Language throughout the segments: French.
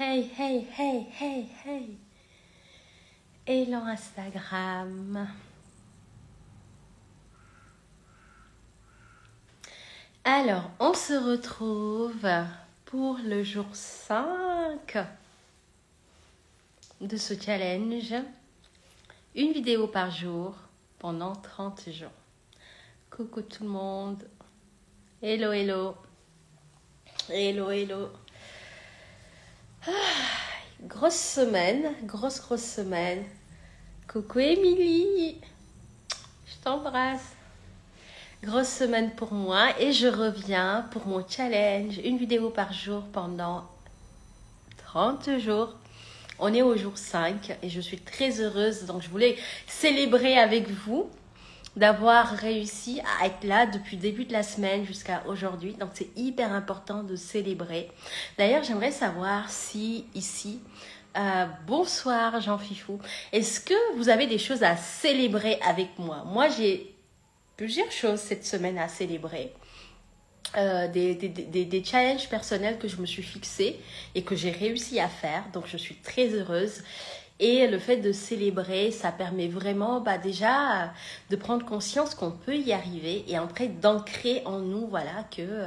Hey, hey, hey, hey, hey. Hello Instagram. Alors, on se retrouve pour le jour 5 de ce challenge. Une vidéo par jour pendant 30 jours. Coucou tout le monde. Hello, hello. Hello, hello. Grosse semaine, grosse semaine. Coucou Émilie, je t'embrasse. Grosse semaine pour moi et je reviens pour mon challenge. Une vidéo par jour pendant 30 jours. On est au jour 5 et je suis très heureuse. Donc je voulais célébrer avec vous d'avoir réussi à être là depuis le début de la semaine jusqu'à aujourd'hui. Donc c'est hyper important de célébrer. D'ailleurs, j'aimerais savoir si ici, bonsoir Jean Fifou, est-ce que vous avez des choses à célébrer avec moi? Moi, j'ai plusieurs choses cette semaine à célébrer. Des challenges personnels que je me suis fixés et que j'ai réussi à faire. Donc, je suis très heureuse. Et le fait de célébrer, ça permet vraiment déjà de prendre conscience qu'on peut y arriver et après d'ancrer en nous, voilà, que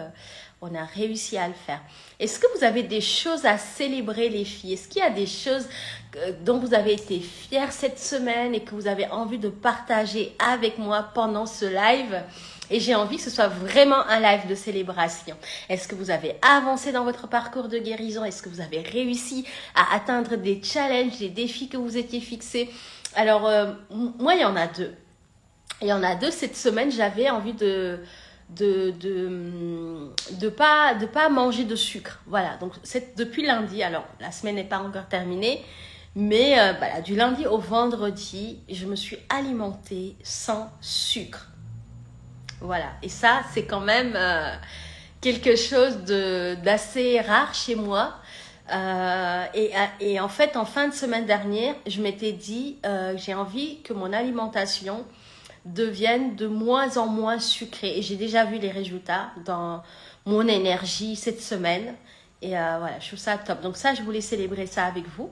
on a réussi à le faire. Est-ce que vous avez des choses à célébrer, les filles? Est-ce qu'il y a des choses dont vous avez été fiers cette semaine et que vous avez envie de partager avec moi pendant ce live? Et j'ai envie que ce soit vraiment un live de célébration. Est-ce que vous avez avancé dans votre parcours de guérison? Est-ce que vous avez réussi à atteindre des challenges, des défis que vous étiez fixés? Alors, moi, il y en a deux. Il y en a deux cette semaine. J'avais envie de pas manger de sucre. Voilà, donc c'est depuis lundi. Alors, la semaine n'est pas encore terminée. Mais voilà, du lundi au vendredi, je me suis alimentée sans sucre. Voilà, et ça, c'est quand même quelque chose d'assez rare chez moi. Et en fait, en fin de semaine dernière, je m'étais dit, j'ai envie que mon alimentation devienne de moins en moins sucrée. Et j'ai déjà vu les résultats dans mon énergie cette semaine. Et voilà, je trouve ça top. Donc ça, je voulais célébrer ça avec vous.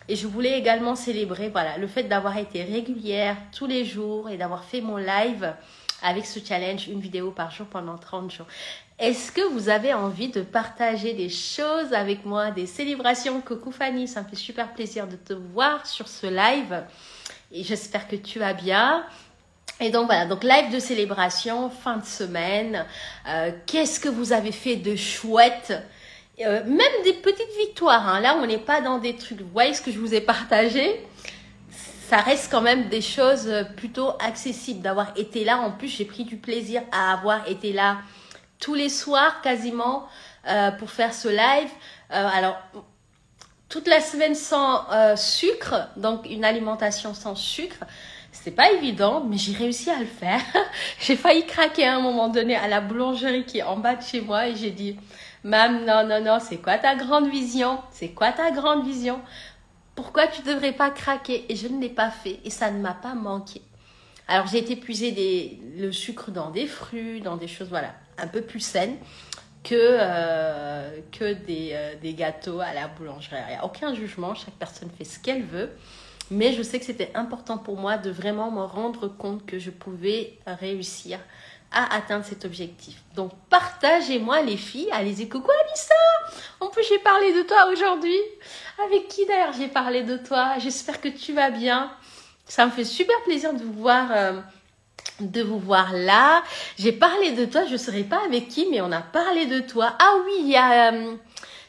Et je voulais également célébrer voilà, le fait d'avoir été régulière tous les jours et d'avoir fait mon live avec ce challenge, une vidéo par jour pendant 30 jours. Est-ce que vous avez envie de partager des choses avec moi, des célébrations? Coucou Fanny, ça me fait super plaisir de te voir sur ce live. Et j'espère que tu vas bien. Et donc voilà, donc live de célébration, fin de semaine. Qu'est-ce que vous avez fait de chouette? Même des petites victoires. Hein. Là, on n'est pas dans des trucs. Vous voyez ce que je vous ai partagé? Ça reste quand même des choses plutôt accessibles d'avoir été là. En plus, j'ai pris du plaisir à avoir été là tous les soirs quasiment pour faire ce live. Alors, toute la semaine sans sucre, donc une alimentation sans sucre. C'est pas évident, mais j'ai réussi à le faire. J'ai failli craquer à un moment donné à la boulangerie qui est en bas de chez moi et j'ai dit, Mam, non, c'est quoi ta grande vision? C'est quoi ta grande vision? Pourquoi tu ne devrais pas craquer? Et je ne l'ai pas fait et ça ne m'a pas manqué. Alors, j'ai été puiser le sucre dans des fruits, dans des choses voilà, un peu plus saines que des gâteaux à la boulangerie. Il n'y a aucun jugement, chaque personne fait ce qu'elle veut. Mais je sais que c'était important pour moi de vraiment me rendre compte que je pouvais réussir à atteindre cet objectif. Donc, partagez-moi les filles. Allez-y, coucou Anissa. En plus, j'ai parlé de toi aujourd'hui. Avec qui d'ailleurs j'ai parlé de toi? J'espère que tu vas bien. Ça me fait super plaisir de vous voir là. J'ai parlé de toi, je ne saurais pas avec qui, mais on a parlé de toi. Ah oui, il y a,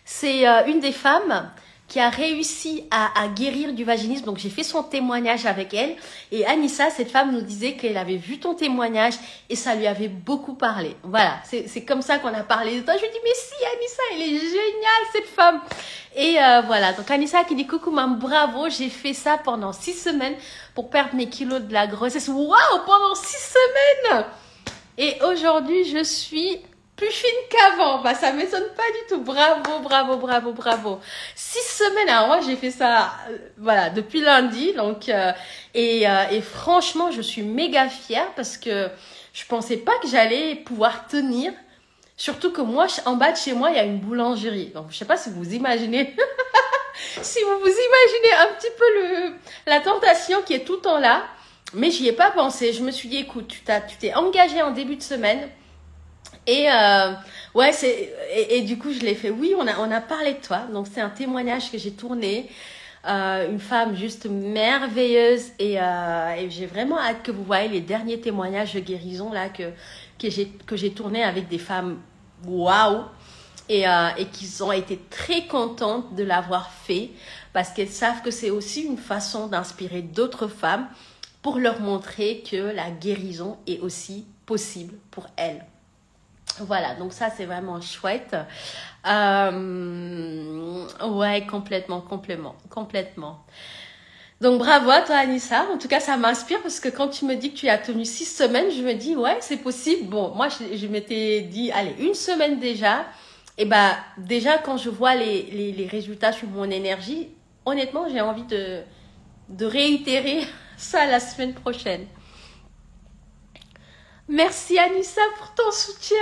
c'est une des femmes qui a réussi à guérir du vaginisme. Donc, j'ai fait son témoignage avec elle. Et Anissa, cette femme, nous disait qu'elle avait vu ton témoignage et ça lui avait beaucoup parlé. Voilà, c'est comme ça qu'on a parlé de toi. Je lui dis, mais si, Anissa, elle est géniale, cette femme. Et voilà, donc Anissa qui dit, coucou, maman, bravo, j'ai fait ça pendant 6 semaines pour perdre mes kilos de la grossesse. Waouh, pendant 6 semaines! Et aujourd'hui, je suis plus fine qu'avant. Bah, ça m'étonne pas du tout. Bravo. 6 semaines. Alors moi, j'ai fait ça, voilà, depuis lundi. Donc, et franchement, je suis méga fière parce que je pensais pas que j'allais pouvoir tenir. Surtout que moi, en bas de chez moi, il y a une boulangerie. Donc, je sais pas si vous imaginez Si vous vous imaginez un petit peu la tentation qui est tout le temps là, mais j'y ai pas pensé. Je me suis dit, écoute, tu t'es engagé en début de semaine. Et ouais, et du coup, je l'ai fait. Oui, on a parlé de toi. Donc, c'est un témoignage que j'ai tourné. Une femme juste merveilleuse. Et j'ai vraiment hâte que vous voyez les derniers témoignages de guérison là que j'ai tourné avec des femmes. Waouh! Et qu'ils ont été très contentes de l'avoir fait parce qu'elles savent que c'est aussi une façon d'inspirer d'autres femmes pour leur montrer que la guérison est aussi possible pour elles. Voilà, donc ça c'est vraiment chouette. Ouais, complètement. Donc bravo à toi Anissa, en tout cas ça m'inspire parce que quand tu me dis que tu as tenu 6 semaines, je me dis ouais c'est possible. Bon, moi je m'étais dit allez 1 semaine déjà. Et bah déjà quand je vois les résultats sur mon énergie, honnêtement j'ai envie de réitérer ça la semaine prochaine. Merci Anissa pour ton soutien.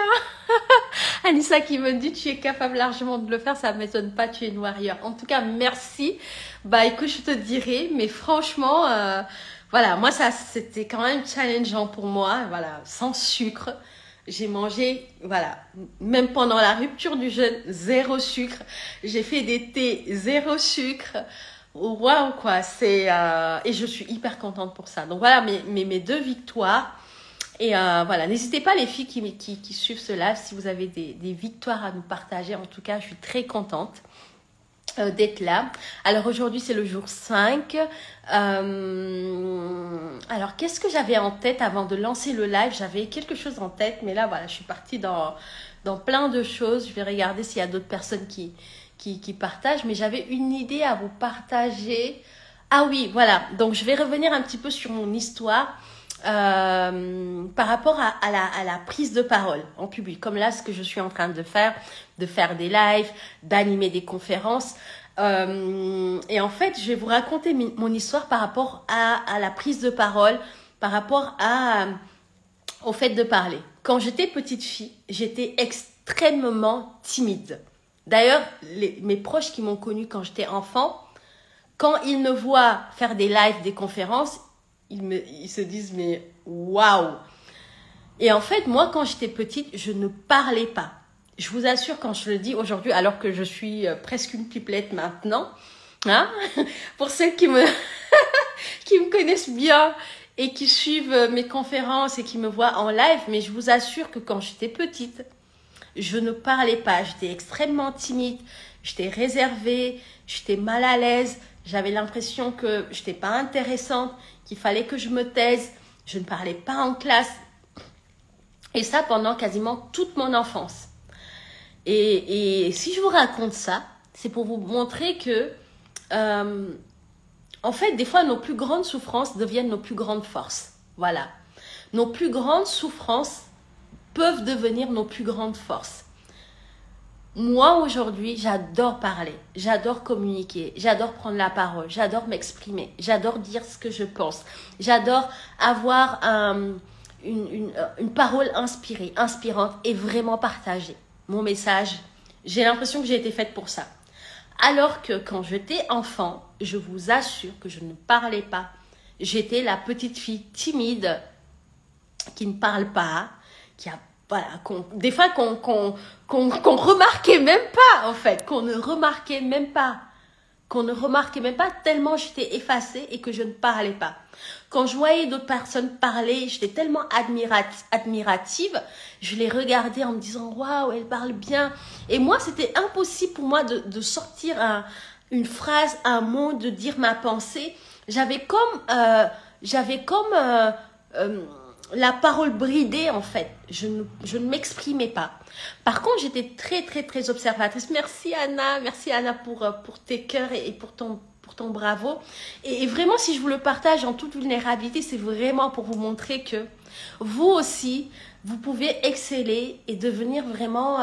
Anissa qui me dit tu es capable largement de le faire, ça ne m'étonne pas, tu es une warrior. En tout cas, merci. Bah écoute, je te dirai, mais franchement, voilà, moi ça c'était quand même challengeant pour moi, voilà, sans sucre. J'ai mangé, voilà, même pendant la rupture du jeûne, 0 sucre. J'ai fait des thés, 0 sucre. Waouh quoi, et je suis hyper contente pour ça. Donc voilà mes 2 victoires. Et voilà, n'hésitez pas les filles qui suivent ce live, si vous avez des victoires à nous partager. En tout cas, je suis très contente d'être là. Alors aujourd'hui, c'est le jour 5. Alors, qu'est-ce que j'avais en tête avant de lancer le live? J'avais quelque chose en tête, mais là, voilà, je suis partie dans plein de choses. Je vais regarder s'il y a d'autres personnes qui partagent, mais j'avais une idée à vous partager. Ah oui, voilà. Donc, je vais revenir un petit peu sur mon histoire. Par rapport à la prise de parole en public, comme là ce que je suis en train de faire des lives, d'animer des conférences, et en fait je vais vous raconter mon histoire par rapport à la prise de parole, par rapport au fait de parler. Quand j'étais petite fille, j'étais extrêmement timide. D'ailleurs, mes proches qui m'ont connue quand j'étais enfant, quand ils me voient faire des lives, des conférences, ils se disent mais waouh. Et en fait moi quand j'étais petite je ne parlais pas. Je vous assure quand je le dis aujourd'hui alors que je suis presque une pipelette maintenant, hein, pour celles qui me connaissent bien et qui suivent mes conférences et qui me voient en live, mais je vous assure que quand j'étais petite je ne parlais pas, j'étais extrêmement timide, j'étais réservée, j'étais mal à l'aise, j'avais l'impression que je n'étais pas intéressante, qu'il fallait que je me taise, je ne parlais pas en classe. Et ça pendant quasiment toute mon enfance. Et si je vous raconte ça, c'est pour vous montrer que, en fait, des fois, nos plus grandes souffrances deviennent nos plus grandes forces. Voilà. Nos plus grandes souffrances peuvent devenir nos plus grandes forces. Moi, aujourd'hui, j'adore parler, j'adore communiquer, j'adore prendre la parole, j'adore m'exprimer, j'adore dire ce que je pense, j'adore avoir une parole inspirée, inspirante et vraiment partager mon message. J'ai l'impression que j'ai été faite pour ça. Alors que quand j'étais enfant, je vous assure que je ne parlais pas. J'étais la petite fille timide qui ne parle pas, qui a voilà, des fois qu'on remarquait même pas, en fait, qu'on ne remarquait même pas tellement j'étais effacée et que je ne parlais pas. Quand je voyais d'autres personnes parler, j'étais tellement admirative, je les regardais en me disant waouh, elle parle bien. Et moi, c'était impossible pour moi de sortir une phrase, un mot, de dire ma pensée. J'avais comme la parole bridée en fait, je ne m'exprimais pas. Par contre, j'étais très très très observatrice. Merci Anna pour tes cœurs et pour ton bravo. Et vraiment, si je vous le partage en toute vulnérabilité, c'est vraiment pour vous montrer que vous aussi, vous pouvez exceller et devenir vraiment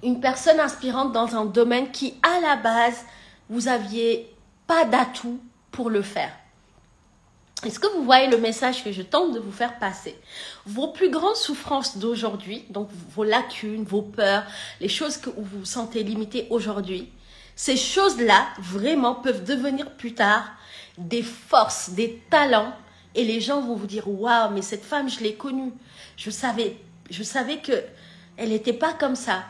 une personne inspirante dans un domaine qui, à la base, vous aviez pas d'atout pour le faire. Est-ce que vous voyez le message que je tente de vous faire passer? Vos plus grandes souffrances d'aujourd'hui, donc vos lacunes, vos peurs, les choses où vous vous sentez limité aujourd'hui, Ces choses-là, vraiment, peuvent devenir plus tard des forces, des talents. Et les gens vont vous dire, waouh, mais cette femme, je l'ai connue. Je savais que elle n'était pas comme ça.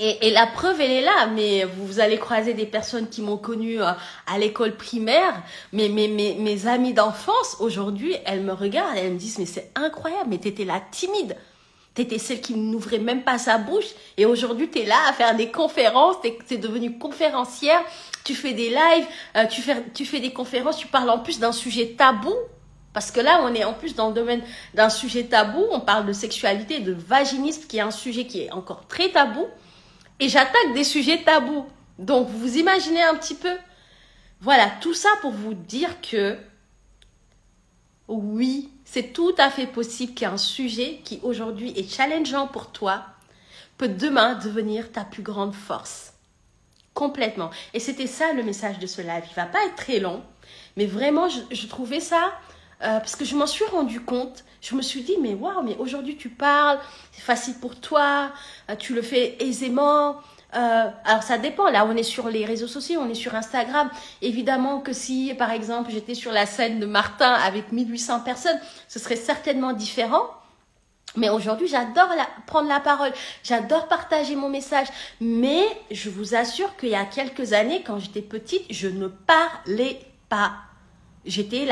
Et la preuve, elle est là. Mais vous allez croiser des personnes qui m'ont connue à l'école primaire. Mais mes amies d'enfance, aujourd'hui, elles me regardent et elles me disent, mais c'est incroyable, mais t'étais là timide. T'étais celle qui n'ouvrait même pas sa bouche. Et aujourd'hui, t'es là à faire des conférences. T'es devenue conférencière. Tu fais des lives. Tu fais des conférences. Tu parles en plus d'un sujet tabou. Parce que là, on est en plus dans le domaine d'un sujet tabou. On parle de sexualité, de vaginisme, qui est un sujet qui est encore très tabou. Et j'attaque des sujets tabous. Donc, vous imaginez un petit peu. Voilà, tout ça pour vous dire que oui, c'est tout à fait possible qu'un sujet qui aujourd'hui est challengeant pour toi peut demain devenir ta plus grande force. Complètement. Et c'était ça le message de ce live. Il va pas être très long, mais vraiment, je trouvais ça, parce que je m'en suis rendu compte. Je me suis dit, mais waouh, mais aujourd'hui tu parles, c'est facile pour toi, tu le fais aisément. Alors ça dépend, là on est sur les réseaux sociaux, on est sur Instagram. Évidemment que si par exemple j'étais sur la scène de Martin avec 1800 personnes, ce serait certainement différent. Mais aujourd'hui j'adore prendre la parole, j'adore partager mon message. Mais je vous assure qu'il y a quelques années, quand j'étais petite, je ne parlais pas. J'étais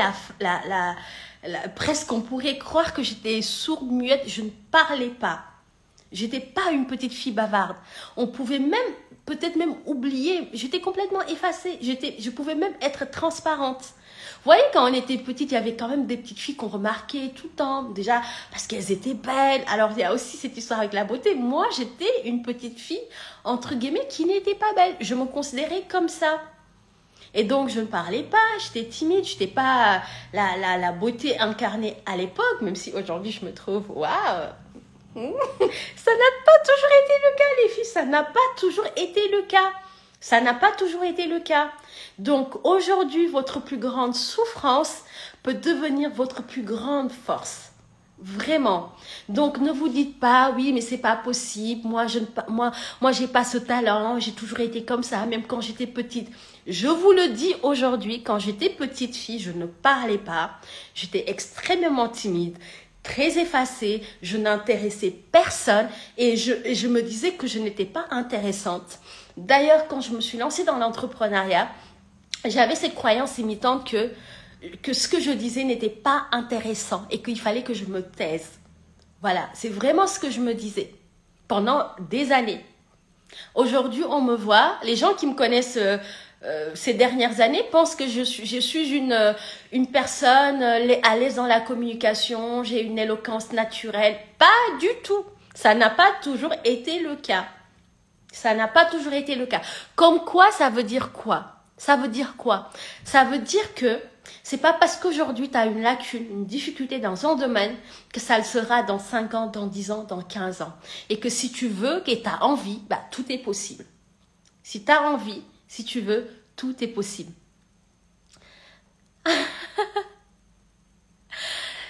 presque on pourrait croire que j'étais sourde, muette, je ne parlais pas. J'étais pas une petite fille bavarde. On pouvait même, peut-être même oublier. J'étais complètement effacée. Je pouvais même être transparente. Vous voyez, quand on était petite, il y avait quand même des petites filles qu'on remarquait tout le temps. Déjà, parce qu'elles étaient belles. Alors, il y a aussi cette histoire avec la beauté. Moi, j'étais une petite fille, entre guillemets, qui n'était pas belle. Je me considérais comme ça. Et donc, je ne parlais pas, j'étais timide, je n'étais pas la beauté incarnée à l'époque, même si aujourd'hui, je me trouve, waouh. Ça n'a pas toujours été le cas, les filles. Ça n'a pas toujours été le cas. Ça n'a pas toujours été le cas. Donc, aujourd'hui, votre plus grande souffrance peut devenir votre plus grande force. Vraiment. Donc, ne vous dites pas, oui, mais c'est pas possible. Moi, j'ai pas ce talent. J'ai toujours été comme ça, même quand j'étais petite. Je vous le dis aujourd'hui, quand j'étais petite fille, je ne parlais pas. J'étais extrêmement timide, très effacée, je n'intéressais personne et je me disais que je n'étais pas intéressante. D'ailleurs, quand je me suis lancée dans l'entrepreneuriat, j'avais cette croyance limitante que ce que je disais n'était pas intéressant et qu'il fallait que je me taise. Voilà, c'est vraiment ce que je me disais pendant des années. Aujourd'hui, on me voit, les gens qui me connaissent ces dernières années pensent que je suis une personne à l'aise dans la communication, j'ai une éloquence naturelle. Pas du tout. Ça n'a pas toujours été le cas. Ça n'a pas toujours été le cas. Comme quoi, ça veut dire quoi? Ça veut dire quoi? Ça veut dire que c'est pas parce qu'aujourd'hui tu as une lacune, une difficulté dans un domaine que ça le sera dans 5 ans, dans 10 ans, dans 15 ans. Et que si tu veux, et tu as envie, bah, tout est possible. Si tu as envie, si tu veux, tout est possible.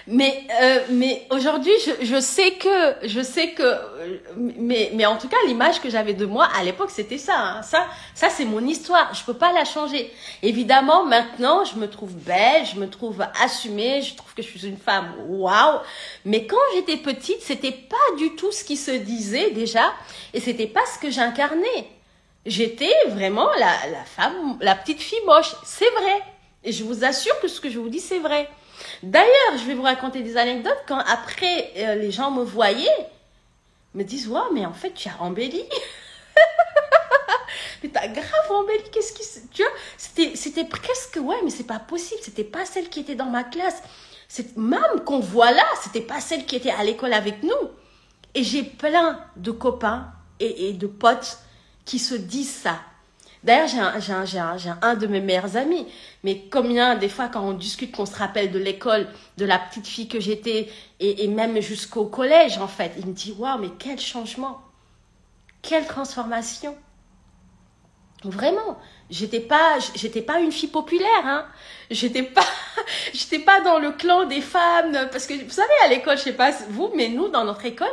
Mais aujourd'hui, je sais que, mais en tout cas, l'image que j'avais de moi à l'époque, c'était ça, hein. Ça, c'est mon histoire. Je peux pas la changer. Évidemment, maintenant, je me trouve belle, je me trouve assumée, je trouve que je suis une femme, waouh. Mais quand j'étais petite, c'était pas du tout ce qui se disait déjà, et c'était pas ce que j'incarnais. J'étais vraiment la femme, la petite fille moche. C'est vrai. Et je vous assure que ce que je vous dis, c'est vrai. D'ailleurs, je vais vous raconter des anecdotes quand après les gens me voyaient, me disent, waouh, mais en fait, tu as embelli. Mais t'as grave embelli. Qu'est-ce qui se... Tu vois, c'était presque, ouais, mais c'est pas possible. C'était pas celle qui était dans ma classe. Même qu'on voit là, c'était pas celle qui était à l'école avec nous. Et j'ai plein de copains et de potes qui se disent ça. D'ailleurs, j'ai un de mes meilleurs amis. Mais combien, des fois, quand on discute, qu'on se rappelle de l'école, de la petite fille que j'étais, et même jusqu'au collège, en fait. Il me dit, waouh, mais quel changement. Quelle transformation. Vraiment. J'étais pas une fille populaire, hein. J'étais pas dans le clan des femmes. Parce que, vous savez, à l'école, je sais pas vous, mais nous, dans notre école,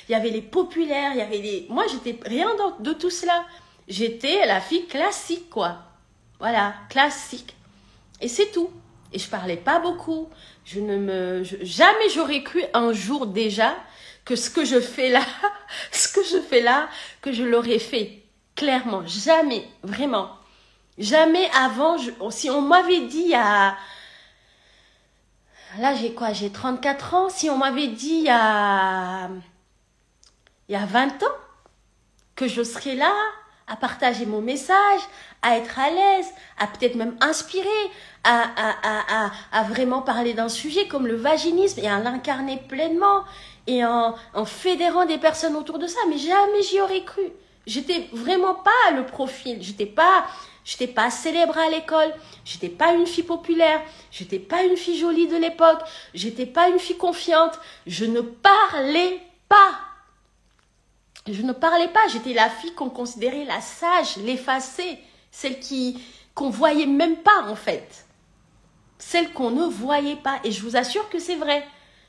il y avait les populaires, il y avait les... Moi, j'étais rien de tout cela. J'étais la fille classique, quoi. Voilà, classique. Et c'est tout. Et je parlais pas beaucoup. Jamais j'aurais cru un jour déjà que ce que je fais là, que je l'aurais fait. Clairement, jamais, vraiment. Jamais avant, si on m'avait dit là j'ai quoi? J'ai 34 ans. Si on m'avait dit il y a 20 ans que je serais là à partager mon message, à être à l'aise, à peut-être même inspirer, à vraiment parler d'un sujet comme le vaginisme et à l'incarner pleinement et en fédérant des personnes autour de ça. Mais jamais j'y aurais cru. J'étais vraiment pas le profil. J'étais pas célèbre à l'école. J'étais pas une fille populaire. J'étais pas une fille jolie de l'époque. J'étais pas une fille confiante. Je ne parlais pas. J'étais la fille qu'on considérait la sage, l'effacée, celle qu'on voyait même pas en fait. Celle qu'on ne voyait pas. Et je vous assure que c'est vrai.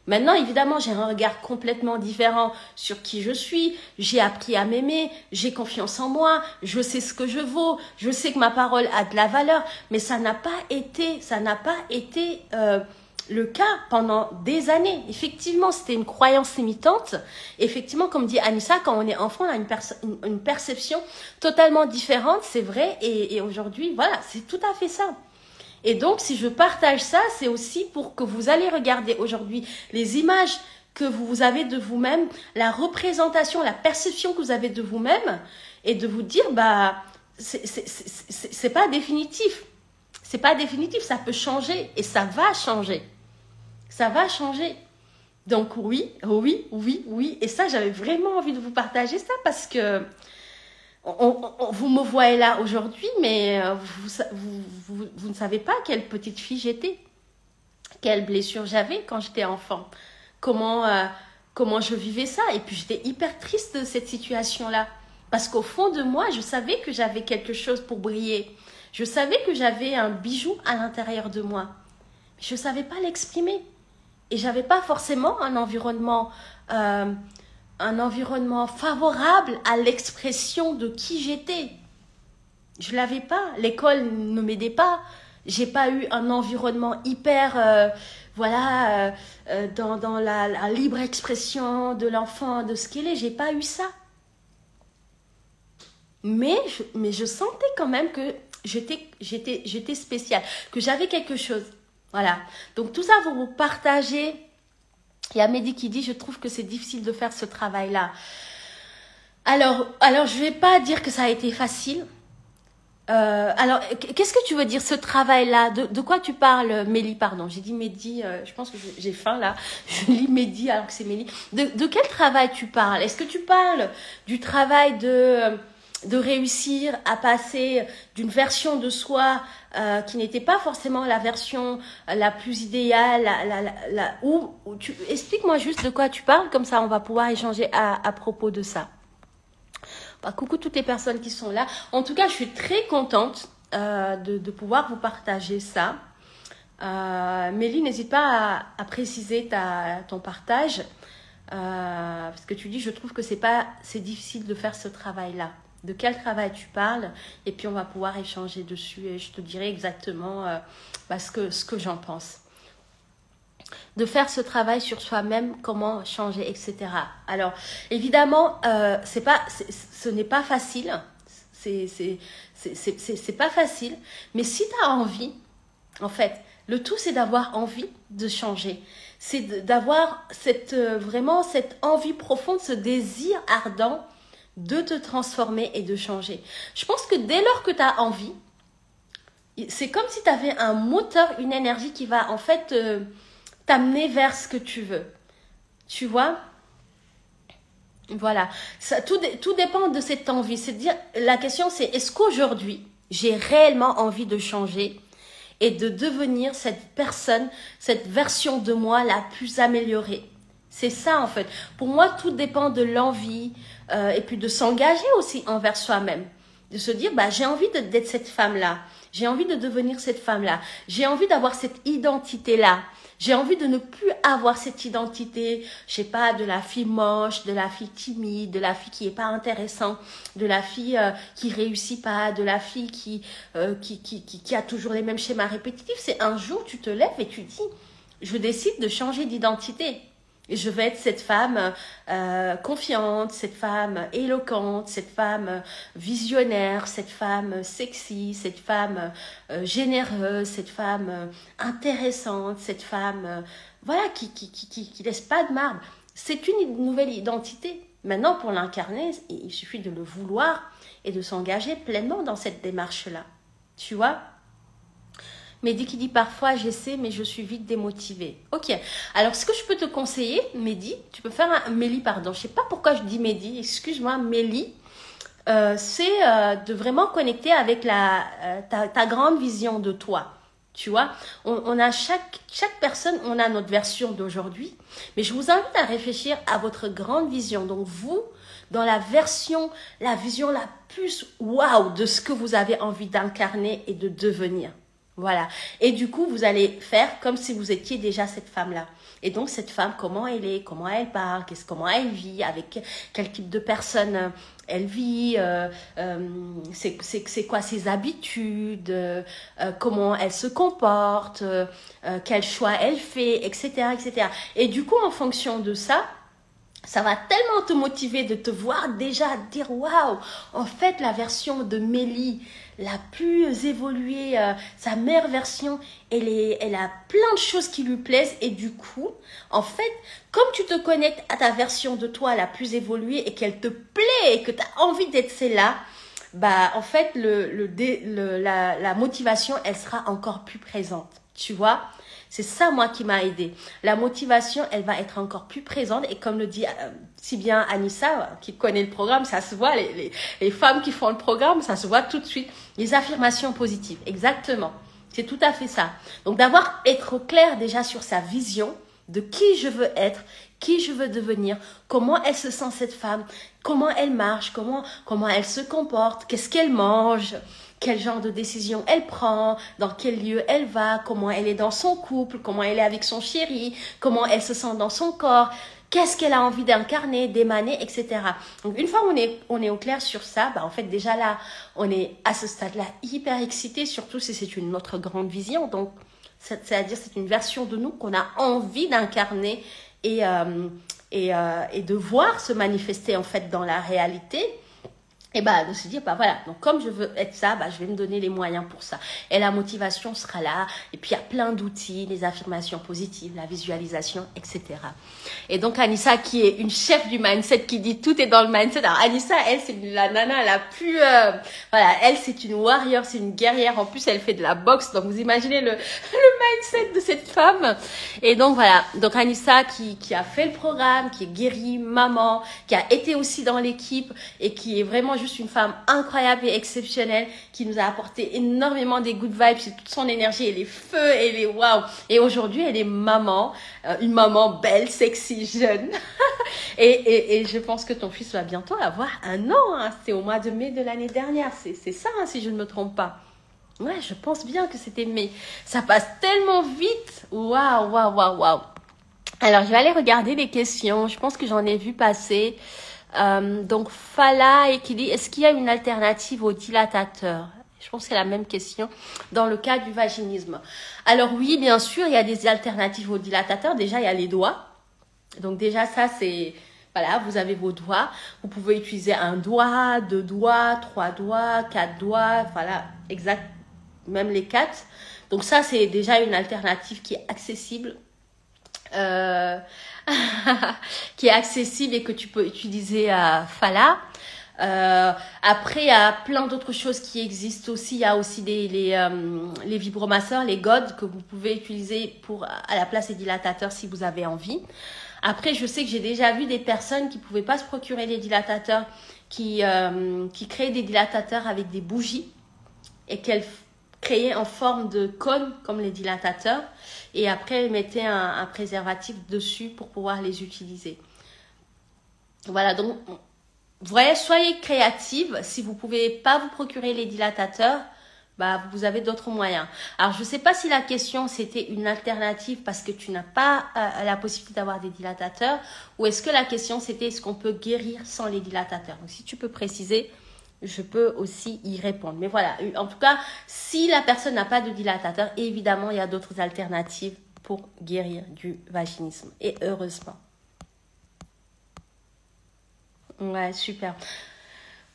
Maintenant, évidemment, j'ai un regard complètement différent sur qui je suis. J'ai appris à m'aimer, j'ai confiance en moi, je sais ce que je vaux, je sais que ma parole a de la valeur. Mais ça n'a pas été le cas pendant des années. Effectivement, c'était une croyance limitante. Effectivement, comme dit Anissa, quand on est enfant, on a une perception totalement différente, c'est vrai. Et aujourd'hui, voilà, c'est tout à fait ça. Et donc, si je partage ça, c'est aussi pour que vous allez regarder aujourd'hui les images que vous avez de vous-même, la représentation, la perception que vous avez de vous-même, et de vous dire, bah, c'est pas définitif. C'est pas définitif, ça peut changer et ça va changer. Ça va changer. Donc oui. Et ça, j'avais vraiment envie de vous partager ça parce que vous me voyez là aujourd'hui, mais vous ne savez pas quelle petite fille j'étais, quelle blessure j'avais quand j'étais enfant, comment je vivais ça. Et puis j'étais hyper triste de cette situation-là, parce qu'au fond de moi, je savais que j'avais quelque chose pour briller. Je savais que j'avais un bijou à l'intérieur de moi. Je ne savais pas l'exprimer. Et j'avais pas forcément un environnement favorable à l'expression de qui j'étais. Je l'avais pas. L'école ne m'aidait pas. J'ai pas eu un environnement hyper, dans la libre expression de l'enfant, de ce qu'il est. J'ai pas eu ça. Mais je sentais quand même que j'étais spéciale, que j'avais quelque chose. Voilà. Donc tout ça, vous partagez. Il y a Mehdi qui dit, je trouve que c'est difficile de faire ce travail-là. Alors, je vais pas dire que ça a été facile. Alors, qu'est-ce que tu veux dire, ce travail-là? De quoi tu parles, Mélie? Pardon, j'ai dit Mehdi, je pense que j'ai faim là. Je lis Mehdi alors que c'est Mélie. De quel travail tu parles? Est-ce que tu parles du travail de réussir à passer d'une version de soi qui n'était pas forcément la version la plus idéale, explique-moi juste de quoi tu parles, comme ça on va pouvoir échanger à propos de ça. Bah, coucou toutes les personnes qui sont là. En tout cas, je suis très contente de pouvoir vous partager ça. Mélie, n'hésite pas à préciser ton partage, parce que tu dis, je trouve que c'est difficile de faire ce travail-là. De quel travail tu parles, et puis on va pouvoir échanger dessus et je te dirai exactement ce que j'en pense. De faire ce travail sur soi-même, comment changer, etc. Alors, évidemment, ce n'est pas facile. C'est pas facile, mais si tu as envie, en fait, le tout c'est d'avoir envie de changer. C'est d'avoir vraiment cette envie profonde, ce désir ardent de te transformer et de changer. Je pense que dès lors que tu as envie, c'est comme si tu avais un moteur, une énergie qui va en fait t'amener vers ce que tu veux. Tu vois? Voilà. Ça, tout dépend de cette envie. C'est-à-dire, la question c'est, est-ce qu'aujourd'hui, j'ai réellement envie de changer et de devenir cette personne, cette version de moi la plus améliorée? C'est ça en fait. Pour moi, tout dépend de l'envie et puis de s'engager aussi envers soi-même. De se dire, bah, j'ai envie d'être cette femme-là. J'ai envie de devenir cette femme-là. J'ai envie d'avoir cette identité-là. J'ai envie de ne plus avoir cette identité, je sais pas, de la fille moche, de la fille timide, de la fille qui est pas intéressante, de la fille qui réussit pas, de la fille qui a toujours les mêmes schémas répétitifs. C'est un jour, tu te lèves et tu dis, je décide de changer d'identité. Et je vais être cette femme confiante, cette femme éloquente, cette femme visionnaire, cette femme sexy, cette femme généreuse, cette femme intéressante, cette femme voilà qui laisse pas de marbre. C'est une nouvelle identité. Maintenant, pour l'incarner, il suffit de le vouloir et de s'engager pleinement dans cette démarche-là. Tu vois ? Mehdi qui dit parfois j'essaie mais je suis vite démotivée. Ok, alors ce que je peux te conseiller, Mehdi, tu peux faire un Mélie, pardon, je sais pas pourquoi je dis Mehdi, excuse-moi, Mélie, c'est de vraiment connecter avec ta grande vision de toi. Tu vois, on a chaque personne, on a notre version d'aujourd'hui, mais je vous invite à réfléchir à votre grande vision. Donc vous, dans la vision la plus waouh de ce que vous avez envie d'incarner et de devenir. Voilà. Et du coup, vous allez faire comme si vous étiez déjà cette femme-là. Et donc, cette femme, comment elle est, comment elle parle, comment elle vit, avec quel type de personne elle vit, c'est quoi ses habitudes, comment elle se comporte, quel choix elle fait, etc., etc. Et du coup, en fonction de ça, ça va tellement te motiver de te voir déjà dire waouh, en fait la version de Mélie la plus évoluée, sa meilleure version, elle a plein de choses qui lui plaisent et du coup, en fait, comme tu te connectes à ta version de toi la plus évoluée et qu'elle te plaît et que tu as envie d'être celle-là, bah en fait la motivation elle sera encore plus présente, tu vois. C'est ça, moi, qui m'a aidée. La motivation, elle va être encore plus présente. Et comme le dit si bien Anissa, qui connaît le programme, ça se voit, les femmes qui font le programme, ça se voit tout de suite. Les affirmations positives, exactement. C'est tout à fait ça. Donc, être clair déjà sur sa vision de qui je veux être, qui je veux devenir, comment elle se sent cette femme, comment elle marche, comment elle se comporte, qu'est-ce qu'elle mange, quel genre de décision elle prend, dans quel lieu elle va, comment elle est dans son couple, comment elle est avec son chéri, comment elle se sent dans son corps, qu'est-ce qu'elle a envie d'incarner, d'émaner, etc. Donc, une fois on est au clair sur ça, bah, en fait, déjà là, on est à ce stade-là hyper excité, surtout si c'est une autre grande vision. Donc, c'est-à-dire c'est une version de nous qu'on a envie d'incarner et de voir se manifester en fait dans la réalité. Et bah de se dire bah voilà, donc comme je veux être ça, bah je vais me donner les moyens pour ça et la motivation sera là. Et puis il y a plein d'outils, les affirmations positives, la visualisation, etc. Et donc Anissa qui est une chef du mindset, qui dit tout est dans le mindset. Alors Anissa, elle c'est la nana la plus voilà, elle c'est une warrior, c'est une guerrière, en plus elle fait de la boxe, donc vous imaginez le mindset de cette femme. Et donc voilà, donc Anissa qui a fait le programme, qui est guérie, maman, qui a été aussi dans l'équipe et qui est vraiment juste une femme incroyable et exceptionnelle, qui nous a apporté énormément des good vibes, c'est toute son énergie et les feux et les waouh. Et aujourd'hui, elle est maman, une maman belle, sexy, jeune. et je pense que ton fils va bientôt avoir 1 an. Hein. C'est au mois de mai de l'année dernière. C'est ça, hein, si je ne me trompe pas. Ouais, je pense bien que c'était mai. Ça passe tellement vite. Waouh, waouh, waouh, waouh. Alors, je vais aller regarder les questions. Je pense que j'en ai vu passer. Donc Fala et qui dit est-ce qu'il y a une alternative au dilatateur? Je pense que c'est la même question dans le cas du vaginisme. Alors oui, bien sûr, il y a des alternatives au dilatateur. Déjà, il y a les doigts. Donc déjà, ça c'est voilà, vous avez vos doigts. Vous pouvez utiliser 1 doigt, 2 doigts, 3 doigts, 4 doigts. Voilà, exact, même les 4. Donc ça, c'est déjà une alternative qui est accessible. Qui est accessible et que tu peux utiliser à Fala. Après, il y a plein d'autres choses qui existent aussi. Il y a aussi les vibromasseurs, les gods que vous pouvez utiliser à la place des dilatateurs si vous avez envie. Après, je sais que j'ai déjà vu des personnes qui ne pouvaient pas se procurer les dilatateurs, qui créaient des dilatateurs avec des bougies et qu'elles créaient en forme de cône comme les dilatateurs. Et après, mettez un préservatif dessus pour pouvoir les utiliser. Voilà, donc Vous voyez, soyez créative. Si vous pouvez pas vous procurer les dilatateurs, bah, vous avez d'autres moyens. Alors, je ne sais pas si la question, c'était une alternative parce que tu n'as pas la possibilité d'avoir des dilatateurs, ou est-ce que la question, c'était est-ce qu'on peut guérir sans les dilatateurs. Donc, si tu peux préciser, je peux aussi y répondre. Mais voilà, en tout cas, si la personne n'a pas de dilatateur, évidemment, il y a d'autres alternatives pour guérir du vaginisme. Et heureusement. Ouais, super.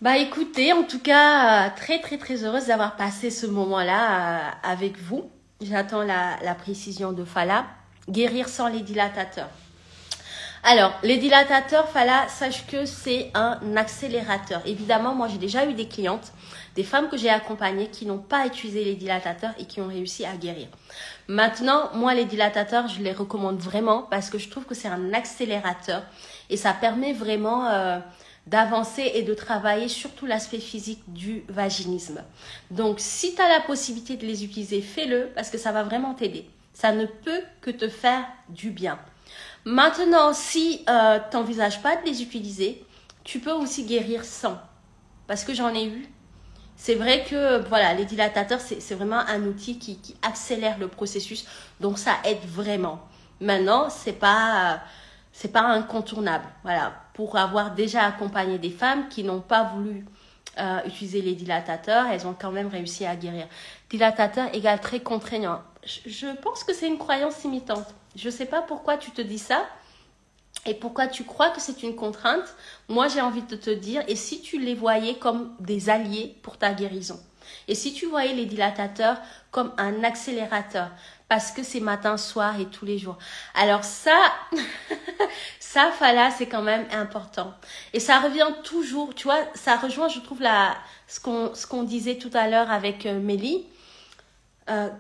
Bah écoutez, en tout cas, très très très heureuse d'avoir passé ce moment-là avec vous. J'attends la précision de Fala. Guérir sans les dilatateurs. Alors, les dilatateurs, Fala, sache que c'est un accélérateur. Évidemment, moi j'ai déjà eu des clientes, des femmes que j'ai accompagnées qui n'ont pas utilisé les dilatateurs et qui ont réussi à guérir. Maintenant, moi les dilatateurs, je les recommande vraiment parce que je trouve que c'est un accélérateur et ça permet vraiment d'avancer et de travailler surtout l'aspect physique du vaginisme. Donc, si tu as la possibilité de les utiliser, fais-le parce que ça va vraiment t'aider. Ça ne peut que te faire du bien. Maintenant, si tu n'envisages pas de les utiliser, tu peux aussi guérir sans. Parce que j'en ai eu. C'est vrai que voilà, les dilatateurs, c'est vraiment un outil qui accélère le processus. Donc, ça aide vraiment. Maintenant, c'est pas incontournable. Voilà, pour avoir déjà accompagné des femmes qui n'ont pas voulu utiliser les dilatateurs, elles ont quand même réussi à guérir. Dilatateur égale très contraignant. Je pense que c'est une croyance limitante. Je ne sais pas pourquoi tu te dis ça et pourquoi tu crois que c'est une contrainte. Moi, j'ai envie de te dire, et si tu les voyais comme des alliés pour ta guérison? Et si tu voyais les dilatateurs comme un accélérateur, parce que c'est matin, soir et tous les jours. Alors ça, ça, Fala, c'est quand même important. Et ça revient toujours, tu vois, ça rejoint, je trouve, ce qu'on disait tout à l'heure avec Mélie.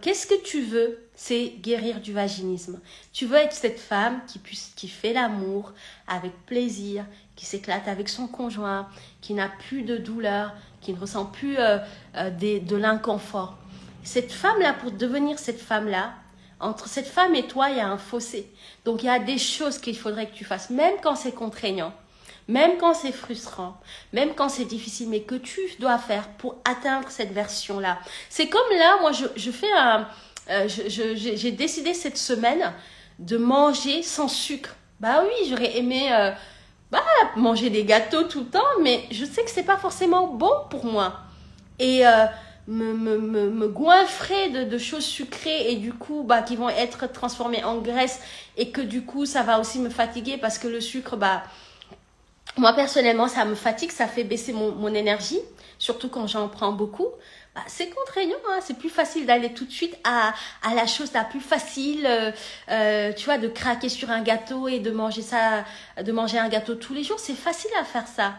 Qu'est-ce que tu veux? C'est guérir du vaginisme. Tu veux être cette femme qui fait l'amour avec plaisir, qui s'éclate avec son conjoint, qui n'a plus de douleur, qui ne ressent plus de l'inconfort. Cette femme-là, pour devenir cette femme-là, entre cette femme et toi, il y a un fossé. Donc, il y a des choses qu'il faudrait que tu fasses, même quand c'est contraignant, même quand c'est frustrant, même quand c'est difficile, mais que tu dois faire pour atteindre cette version-là. C'est comme là, moi, j'ai décidé cette semaine de manger sans sucre. Bah oui, j'aurais aimé manger des gâteaux tout le temps, mais je sais que c'est pas forcément bon pour moi. Et me goinfrer de choses sucrées et du coup qui vont être transformées en graisse et que du coup ça va aussi me fatiguer parce que le sucre, moi personnellement ça me fatigue, ça fait baisser mon énergie, surtout quand j'en prends beaucoup. C'est contraignant, hein. C'est plus facile d'aller tout de suite à la chose la plus facile, tu vois, de craquer sur un gâteau et de manger un gâteau tous les jours. C'est facile à faire ça.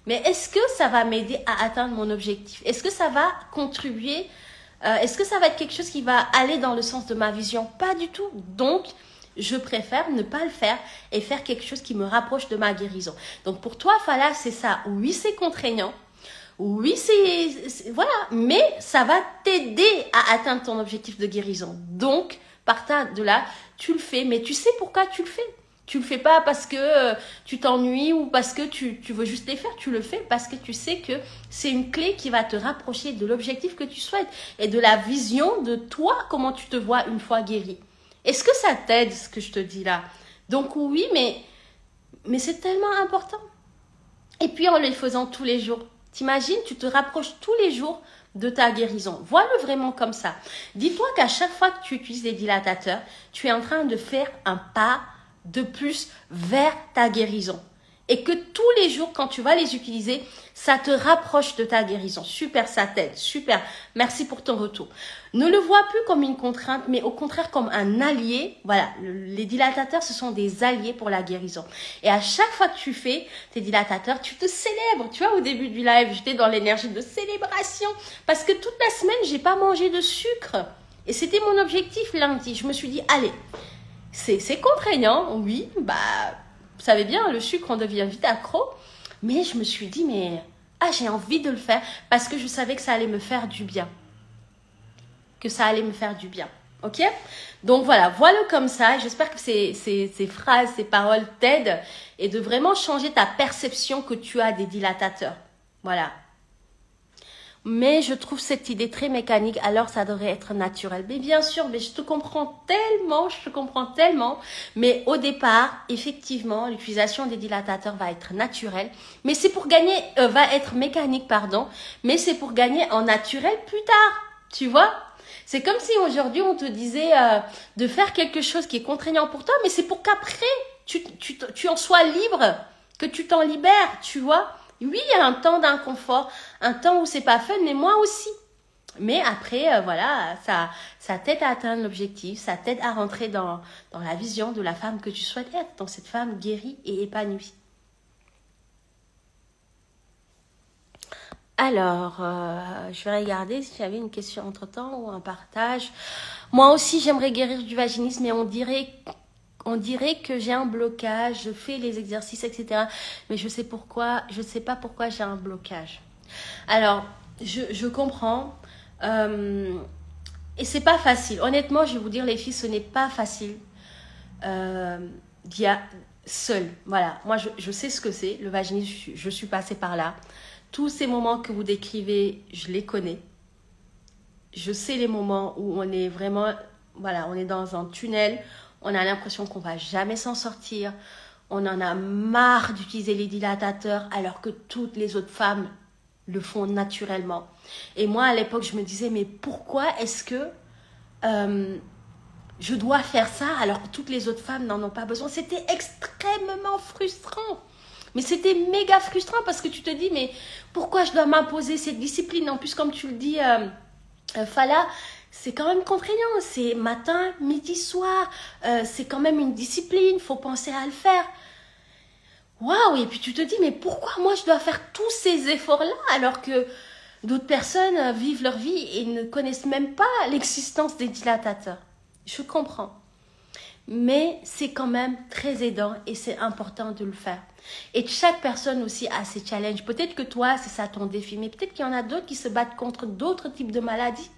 Mais est-ce que ça va m'aider à atteindre mon objectif? Est-ce que ça va contribuer? Est-ce que ça va être quelque chose qui va aller dans le sens de ma vision? Pas du tout. Donc, je préfère ne pas le faire et faire quelque chose qui me rapproche de ma guérison. Donc, pour toi, Fala, c'est ça. Oui, c'est contraignant. Oui, voilà. Mais ça va t'aider à atteindre ton objectif de guérison. Donc, partant de là, tu le fais. Mais tu sais pourquoi tu le fais? Tu le fais pas parce que tu t'ennuies ou parce que tu veux juste les faire. Tu le fais parce que tu sais que c'est une clé qui va te rapprocher de l'objectif que tu souhaites et de la vision de toi, comment tu te vois une fois guéri. Est-ce que ça t'aide ce que je te dis là? Donc oui, mais c'est tellement important. Et puis en le faisant tous les jours, t'imagines, tu te rapproches tous les jours de ta guérison. Vois-le vraiment comme ça. Dis-toi qu'à chaque fois que tu utilises des dilatateurs, tu es en train de faire un pas de plus vers ta guérison. Et que tous les jours, quand tu vas les utiliser, ça te rapproche de ta guérison. Super, ça t'aide. Super. Merci pour ton retour. Ne le vois plus comme une contrainte, mais au contraire comme un allié. Voilà, les dilatateurs, ce sont des alliés pour la guérison. Et à chaque fois que tu fais tes dilatateurs, tu te célèbres. Tu vois, au début du live, j'étais dans l'énergie de célébration. Parce que toute la semaine, j'ai pas mangé de sucre. Et c'était mon objectif lundi. Je me suis dit, allez, c'est contraignant, oui, vous savez bien, le sucre, on devient vite accro. Mais je me suis dit, j'ai envie de le faire parce que je savais que ça allait me faire du bien. Que ça allait me faire du bien. Ok? Donc voilà, vois-le comme ça. J'espère que ces phrases, ces paroles t'aident et de vraiment changer ta perception que tu as des dilatateurs. Voilà. Mais je trouve cette idée très mécanique, alors ça devrait être naturel. Mais bien sûr, mais je te comprends tellement. Mais au départ, effectivement, l'utilisation des dilatateurs va être naturelle. Mais c'est pour gagner, va être mécanique, pardon. Mais c'est pour gagner en naturel plus tard. Tu vois? C'est comme si aujourd'hui on te disait de faire quelque chose qui est contraignant pour toi, mais c'est pour qu'après tu en sois libre, que tu t'en libères, tu vois. Oui, il y a un temps d'inconfort, un temps où c'est pas fun, mais moi aussi. Mais après, voilà, ça t'aide à atteindre l'objectif, ça t'aide à rentrer dans la vision de la femme que tu souhaites être, dans cette femme guérie et épanouie. Alors, je vais regarder s'il y avait une question entre-temps ou un partage. Moi aussi, j'aimerais guérir du vaginisme, mais on dirait que j'ai un blocage, je fais les exercices, etc. Mais je sais pas pourquoi j'ai un blocage. Alors, je comprends. Et c'est pas facile. Honnêtement, je vais vous dire, les filles, ce n'est pas facile d'y a seul. Voilà, moi, je sais ce que c'est. Le vaginisme, je suis passée par là. Tous ces moments que vous décrivez, je les connais. Je sais les moments où on est vraiment, voilà, on est dans un tunnel. On a l'impression qu'on va jamais s'en sortir. On en a marre d'utiliser les dilatateurs alors que toutes les autres femmes le font naturellement. Et moi, à l'époque, je me disais, mais pourquoi est-ce que je dois faire ça alors que toutes les autres femmes n'en ont pas besoin? C'était extrêmement frustrant. Mais c'était méga frustrant parce que tu te dis, mais pourquoi je dois m'imposer cette discipline? En plus, comme tu le dis, Fala, c'est quand même contraignant. C'est matin, midi, soir. C'est quand même une discipline. Il faut penser à le faire. Waouh! Et puis tu te dis, mais pourquoi moi je dois faire tous ces efforts-là alors que d'autres personnes vivent leur vie et ne connaissent même pas l'existence des dilatateurs? Je comprends. Mais c'est quand même très aidant et c'est important de le faire. Et chaque personne aussi a ses challenges. Peut-être que toi, c'est ça ton défi, mais peut-être qu'il y en a d'autres qui se battent contre d'autres types de maladies.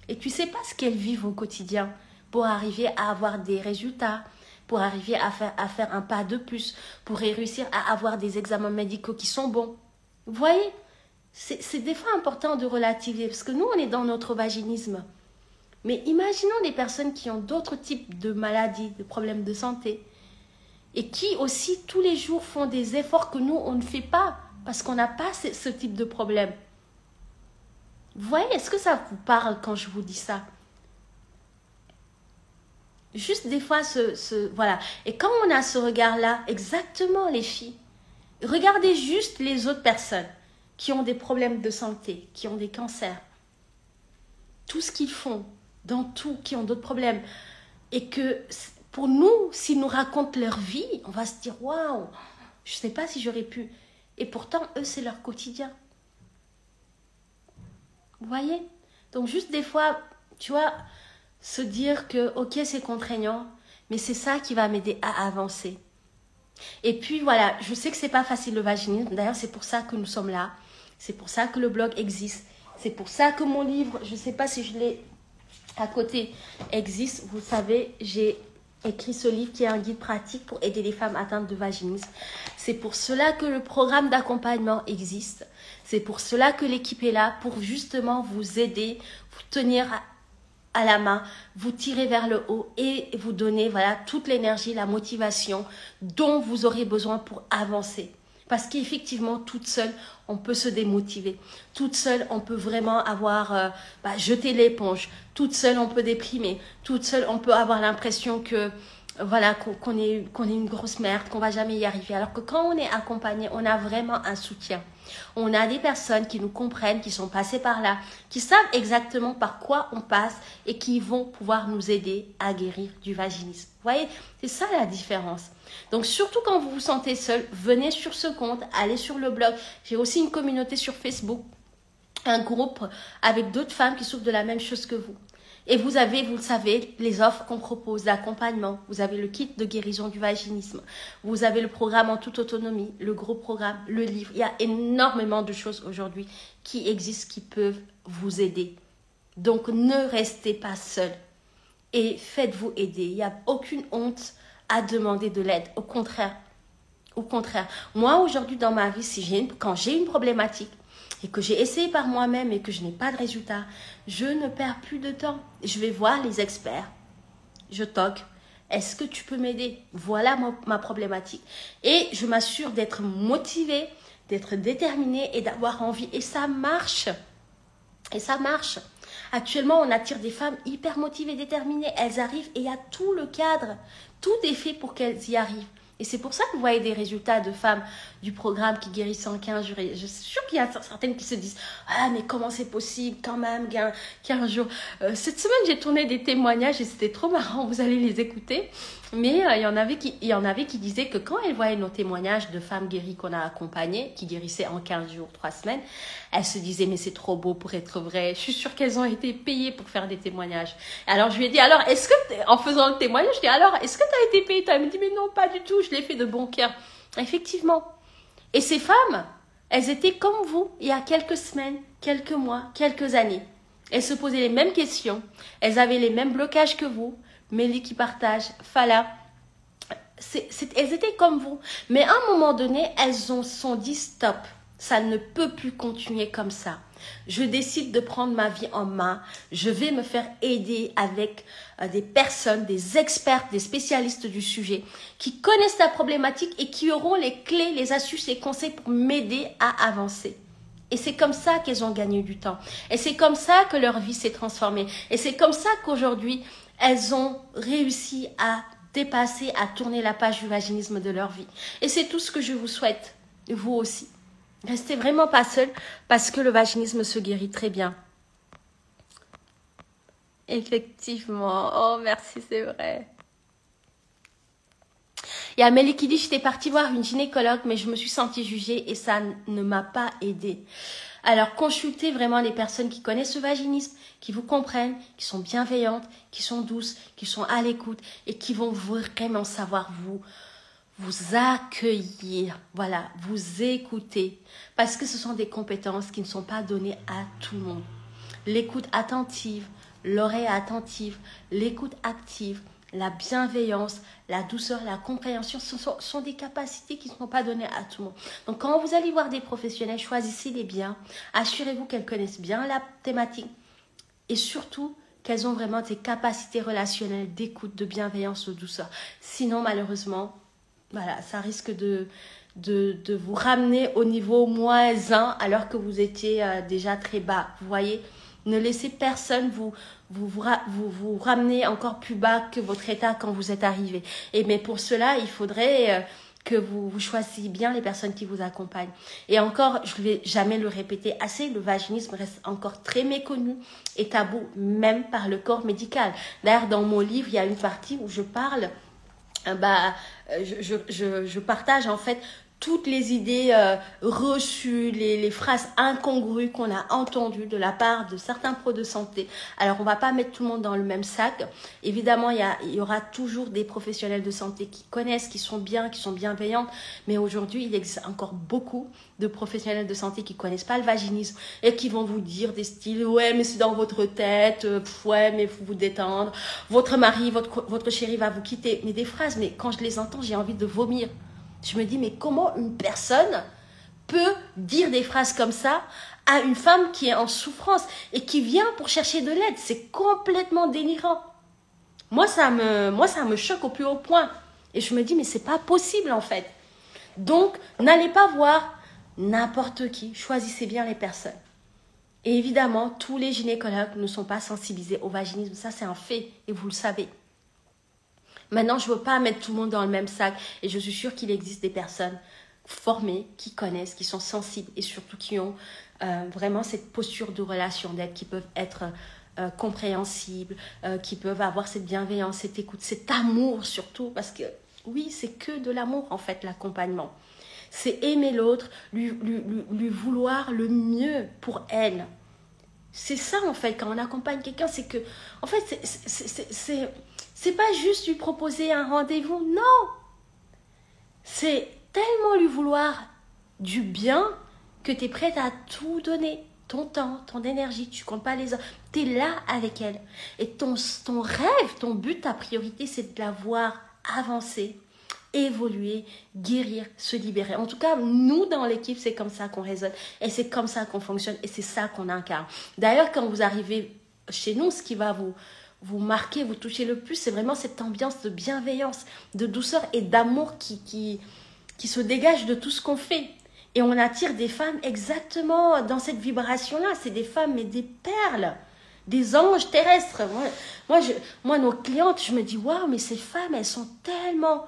Et tu ne sais pas ce qu'elles vivent au quotidien pour arriver à avoir des résultats, pour arriver à faire un pas de plus, pour réussir à avoir des examens médicaux qui sont bons. Vous voyez, c'est des fois important de relativiser, parce que nous, on est dans notre vaginisme. Mais imaginons des personnes qui ont d'autres types de maladies, de problèmes de santé, et qui aussi tous les jours font des efforts que nous, on ne fait pas, parce qu'on n'a pas ce type de problème. Vous voyez, est-ce que ça vous parle quand je vous dis ça? Juste des fois, voilà. Et quand on a ce regard-là, exactement les filles, regardez juste les autres personnes qui ont des problèmes de santé, qui ont des cancers, tout ce qu'ils font, dans tout, qui ont d'autres problèmes. Et que pour nous, s'ils nous racontent leur vie, on va se dire, waouh, je ne sais pas si j'aurais pu. Et pourtant, eux, c'est leur quotidien. Vous voyez? Donc juste des fois, tu vois, se dire que, ok, c'est contraignant, mais c'est ça qui va m'aider à avancer. Et puis voilà, je sais que c'est pas facile le vaginisme. D'ailleurs, c'est pour ça que nous sommes là. C'est pour ça que le blog existe. C'est pour ça que mon livre, je ne sais pas si je l'ai à côté, existe. Vous savez, j'ai écrit ce livre qui est un guide pratique pour aider les femmes atteintes de vaginisme. C'est pour cela que le programme d'accompagnement existe. C'est pour cela que l'équipe est là, pour justement vous aider, vous tenir à la main, vous tirer vers le haut et vous donner voilà, toute l'énergie, la motivation dont vous aurez besoin pour avancer. Parce qu'effectivement, toute seule, on peut se démotiver. Toute seule, on peut vraiment avoir jeté l'éponge. Toute seule, on peut déprimer. Toute seule, on peut avoir l'impression que voilà qu'on est une grosse merde, qu'on va jamais y arriver. Alors que quand on est accompagné, on a vraiment un soutien. On a des personnes qui nous comprennent, qui sont passées par là, qui savent exactement par quoi on passe et qui vont pouvoir nous aider à guérir du vaginisme. Vous voyez, c'est ça la différence. Donc surtout quand vous vous sentez seul, venez sur ce compte, allez sur le blog. J'ai aussi une communauté sur Facebook, un groupe avec d'autres femmes qui souffrent de la même chose que vous. Et vous avez, vous le savez, les offres qu'on propose d'accompagnement. Vous avez le kit de guérison du vaginisme. Vous avez le programme en toute autonomie, le gros programme, le livre. Il y a énormément de choses aujourd'hui qui existent, qui peuvent vous aider. Donc ne restez pas seul. et faites-vous aider. Il n'y a aucune honte à demander de l'aide. Au contraire. Au contraire. Moi, aujourd'hui, dans ma vie, quand j'ai une problématique et que j'ai essayé par moi-même et que je n'ai pas de résultat, je ne perds plus de temps. Je vais voir les experts. Je toque. Est-ce que tu peux m'aider? Voilà ma problématique. Et je m'assure d'être motivée, d'être déterminée et d'avoir envie. Et ça marche. Et ça marche. Actuellement, on attire des femmes hyper motivées, déterminées. Elles arrivent et il y a tout le cadre. Tout est fait pour qu'elles y arrivent. Et c'est pour ça que vous voyez des résultats de femmes du programme qui guérissent en 15 jours. Et je suis sûre qu'il y a certaines qui se disent « Ah, mais comment c'est possible quand même, 15 jours ?» Cette semaine, j'ai tourné des témoignages et c'était trop marrant. Vous allez les écouter. Mais il y en avait qui disaient que quand elles voyaient nos témoignages de femmes guéries qu'on a accompagnées, qui guérissaient en 15 jours, 3 semaines, elles se disaient « Mais c'est trop beau pour être vrai. Je suis sûre qu'elles ont été payées pour faire des témoignages. » Alors, je lui ai dit « Alors, est-ce que, en faisant le témoignage, je lui ai dit « Alors, est-ce que tu as été payée ?» Elle me dit « Mais non, pas du tout. Je l'ai fait de bon cœur. » Effectivement. Et ces femmes, elles étaient comme vous il y a quelques semaines, quelques mois, quelques années. Elles se posaient les mêmes questions. Elles avaient les mêmes blocages que vous. Mélie qui partage, Fala. Elles étaient comme vous. Mais à un moment donné, elles se sont dit stop. Ça ne peut plus continuer comme ça. Je décide de prendre ma vie en main. Je vais me faire aider avec des personnes, des experts, des spécialistes du sujet qui connaissent la problématique et qui auront les clés, les astuces, les conseils pour m'aider à avancer. Et c'est comme ça qu'elles ont gagné du temps. Et c'est comme ça que leur vie s'est transformée. Et c'est comme ça qu'aujourd'hui, elles ont réussi à dépasser, à tourner la page du vaginisme de leur vie. Et c'est tout ce que je vous souhaite, vous aussi. Restez vraiment pas seul parce que le vaginisme se guérit très bien. Effectivement. Oh, merci, c'est vrai. Il y a Amélie qui dit, j'étais partie voir une gynécologue, mais je me suis sentie jugée et ça ne m'a pas aidée. Alors, consultez vraiment les personnes qui connaissent le vaginisme, qui vous comprennent, qui sont bienveillantes, qui sont douces, qui sont à l'écoute et qui vont vraiment savoir vous accueillir, voilà, vous écouter. Parce que ce sont des compétences qui ne sont pas données à tout le monde. L'écoute attentive, l'oreille attentive, l'écoute active, la bienveillance, la douceur, la compréhension, ce sont des capacités qui ne sont pas données à tout le monde. Donc, quand vous allez voir des professionnels, choisissez-les bien. Assurez-vous qu'elles connaissent bien la thématique et surtout qu'elles ont vraiment des capacités relationnelles d'écoute, de bienveillance, de douceur. Sinon, malheureusement, voilà, ça risque de vous ramener au niveau -1 alors que vous étiez déjà très bas. Vous voyez, ne laissez personne vous ramener encore plus bas que votre état quand vous êtes arrivé. Mais pour cela, il faudrait que vous choisissiez bien les personnes qui vous accompagnent. Et encore, je ne vais jamais le répéter assez, le vaginisme reste encore très méconnu et tabou, même par le corps médical. D'ailleurs, dans mon livre, il y a une partie où je parle, je partage en fait toutes les idées reçues, les phrases incongrues qu'on a entendues de la part de certains pros de santé. Alors, on ne va pas mettre tout le monde dans le même sac. Évidemment, il y aura toujours des professionnels de santé qui connaissent, qui sont bien, qui sont bienveillants. Mais aujourd'hui, il existe encore beaucoup de professionnels de santé qui ne connaissent pas le vaginisme et qui vont vous dire des styles « Ouais, mais c'est dans votre tête. Ouais, mais il faut vous détendre. Votre mari, votre chéri va vous quitter. » Mais des phrases, mais quand je les entends, j'ai envie de vomir. Je me dis, mais comment une personne peut dire des phrases comme ça à une femme qui est en souffrance et qui vient pour chercher de l'aide? C'est complètement délirant. Moi, ça me choque au plus haut point. Et je me dis, mais c'est pas possible en fait. Donc, n'allez pas voir n'importe qui. Choisissez bien les personnes. Et évidemment, tous les gynécologues ne sont pas sensibilisés au vaginisme. Ça, c'est un fait et vous le savez. Maintenant, je ne veux pas mettre tout le monde dans le même sac et je suis sûre qu'il existe des personnes formées, qui connaissent, qui sont sensibles et surtout qui ont vraiment cette posture de relation d'aide, qui peuvent être compréhensibles, qui peuvent avoir cette bienveillance, cette écoute, cet amour surtout, parce que oui, c'est que de l'amour en fait l'accompagnement. C'est aimer l'autre, lui vouloir le mieux pour elle. C'est ça en fait, quand on accompagne quelqu'un, c'est que, en fait, c'est pas juste lui proposer un rendez-vous, non. C'est tellement lui vouloir du bien que tu es prête à tout donner. ton temps, ton énergie, tu comptes pas les heures, tu es là avec elle. Et ton rêve, ton but, ta priorité, c'est de la voir avancer, évoluer, guérir, se libérer. En tout cas, nous, dans l'équipe, c'est comme ça qu'on raisonne et c'est comme ça qu'on fonctionne et c'est ça qu'on incarne. D'ailleurs, quand vous arrivez chez nous, ce qui va vous marquer, vous toucher le plus, c'est vraiment cette ambiance de bienveillance, de douceur et d'amour qui se dégage de tout ce qu'on fait. Et on attire des femmes exactement dans cette vibration-là. C'est des femmes, mais des perles, des anges terrestres. Moi, nos clientes, je me dis, waouh, mais ces femmes, elles sont tellement...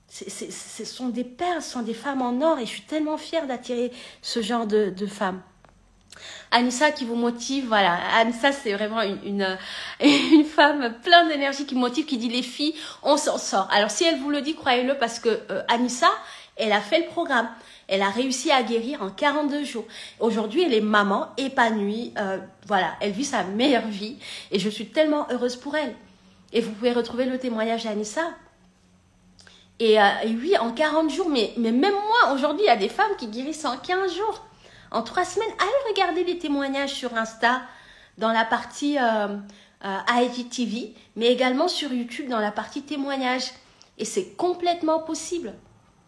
Ce sont des perles, ce sont des femmes en or et je suis tellement fière d'attirer ce genre de femmes. Anissa qui vous motive, voilà. Anissa, c'est vraiment une femme pleine d'énergie qui motive, qui dit les filles, on s'en sort. Alors si elle vous le dit, croyez-le parce que Anissa, elle a fait le programme. Elle a réussi à guérir en 42 jours. Aujourd'hui, elle est maman épanouie. Voilà, elle vit sa meilleure vie et je suis tellement heureuse pour elle. Et vous pouvez retrouver le témoignage d'Anissa. Et oui, en 40 jours, mais même moi, aujourd'hui, il y a des femmes qui guérissent en 15 jours. En 3 semaines, allez regarder les témoignages sur Insta, dans la partie IGTV, mais également sur YouTube, dans la partie témoignages. Et c'est complètement possible.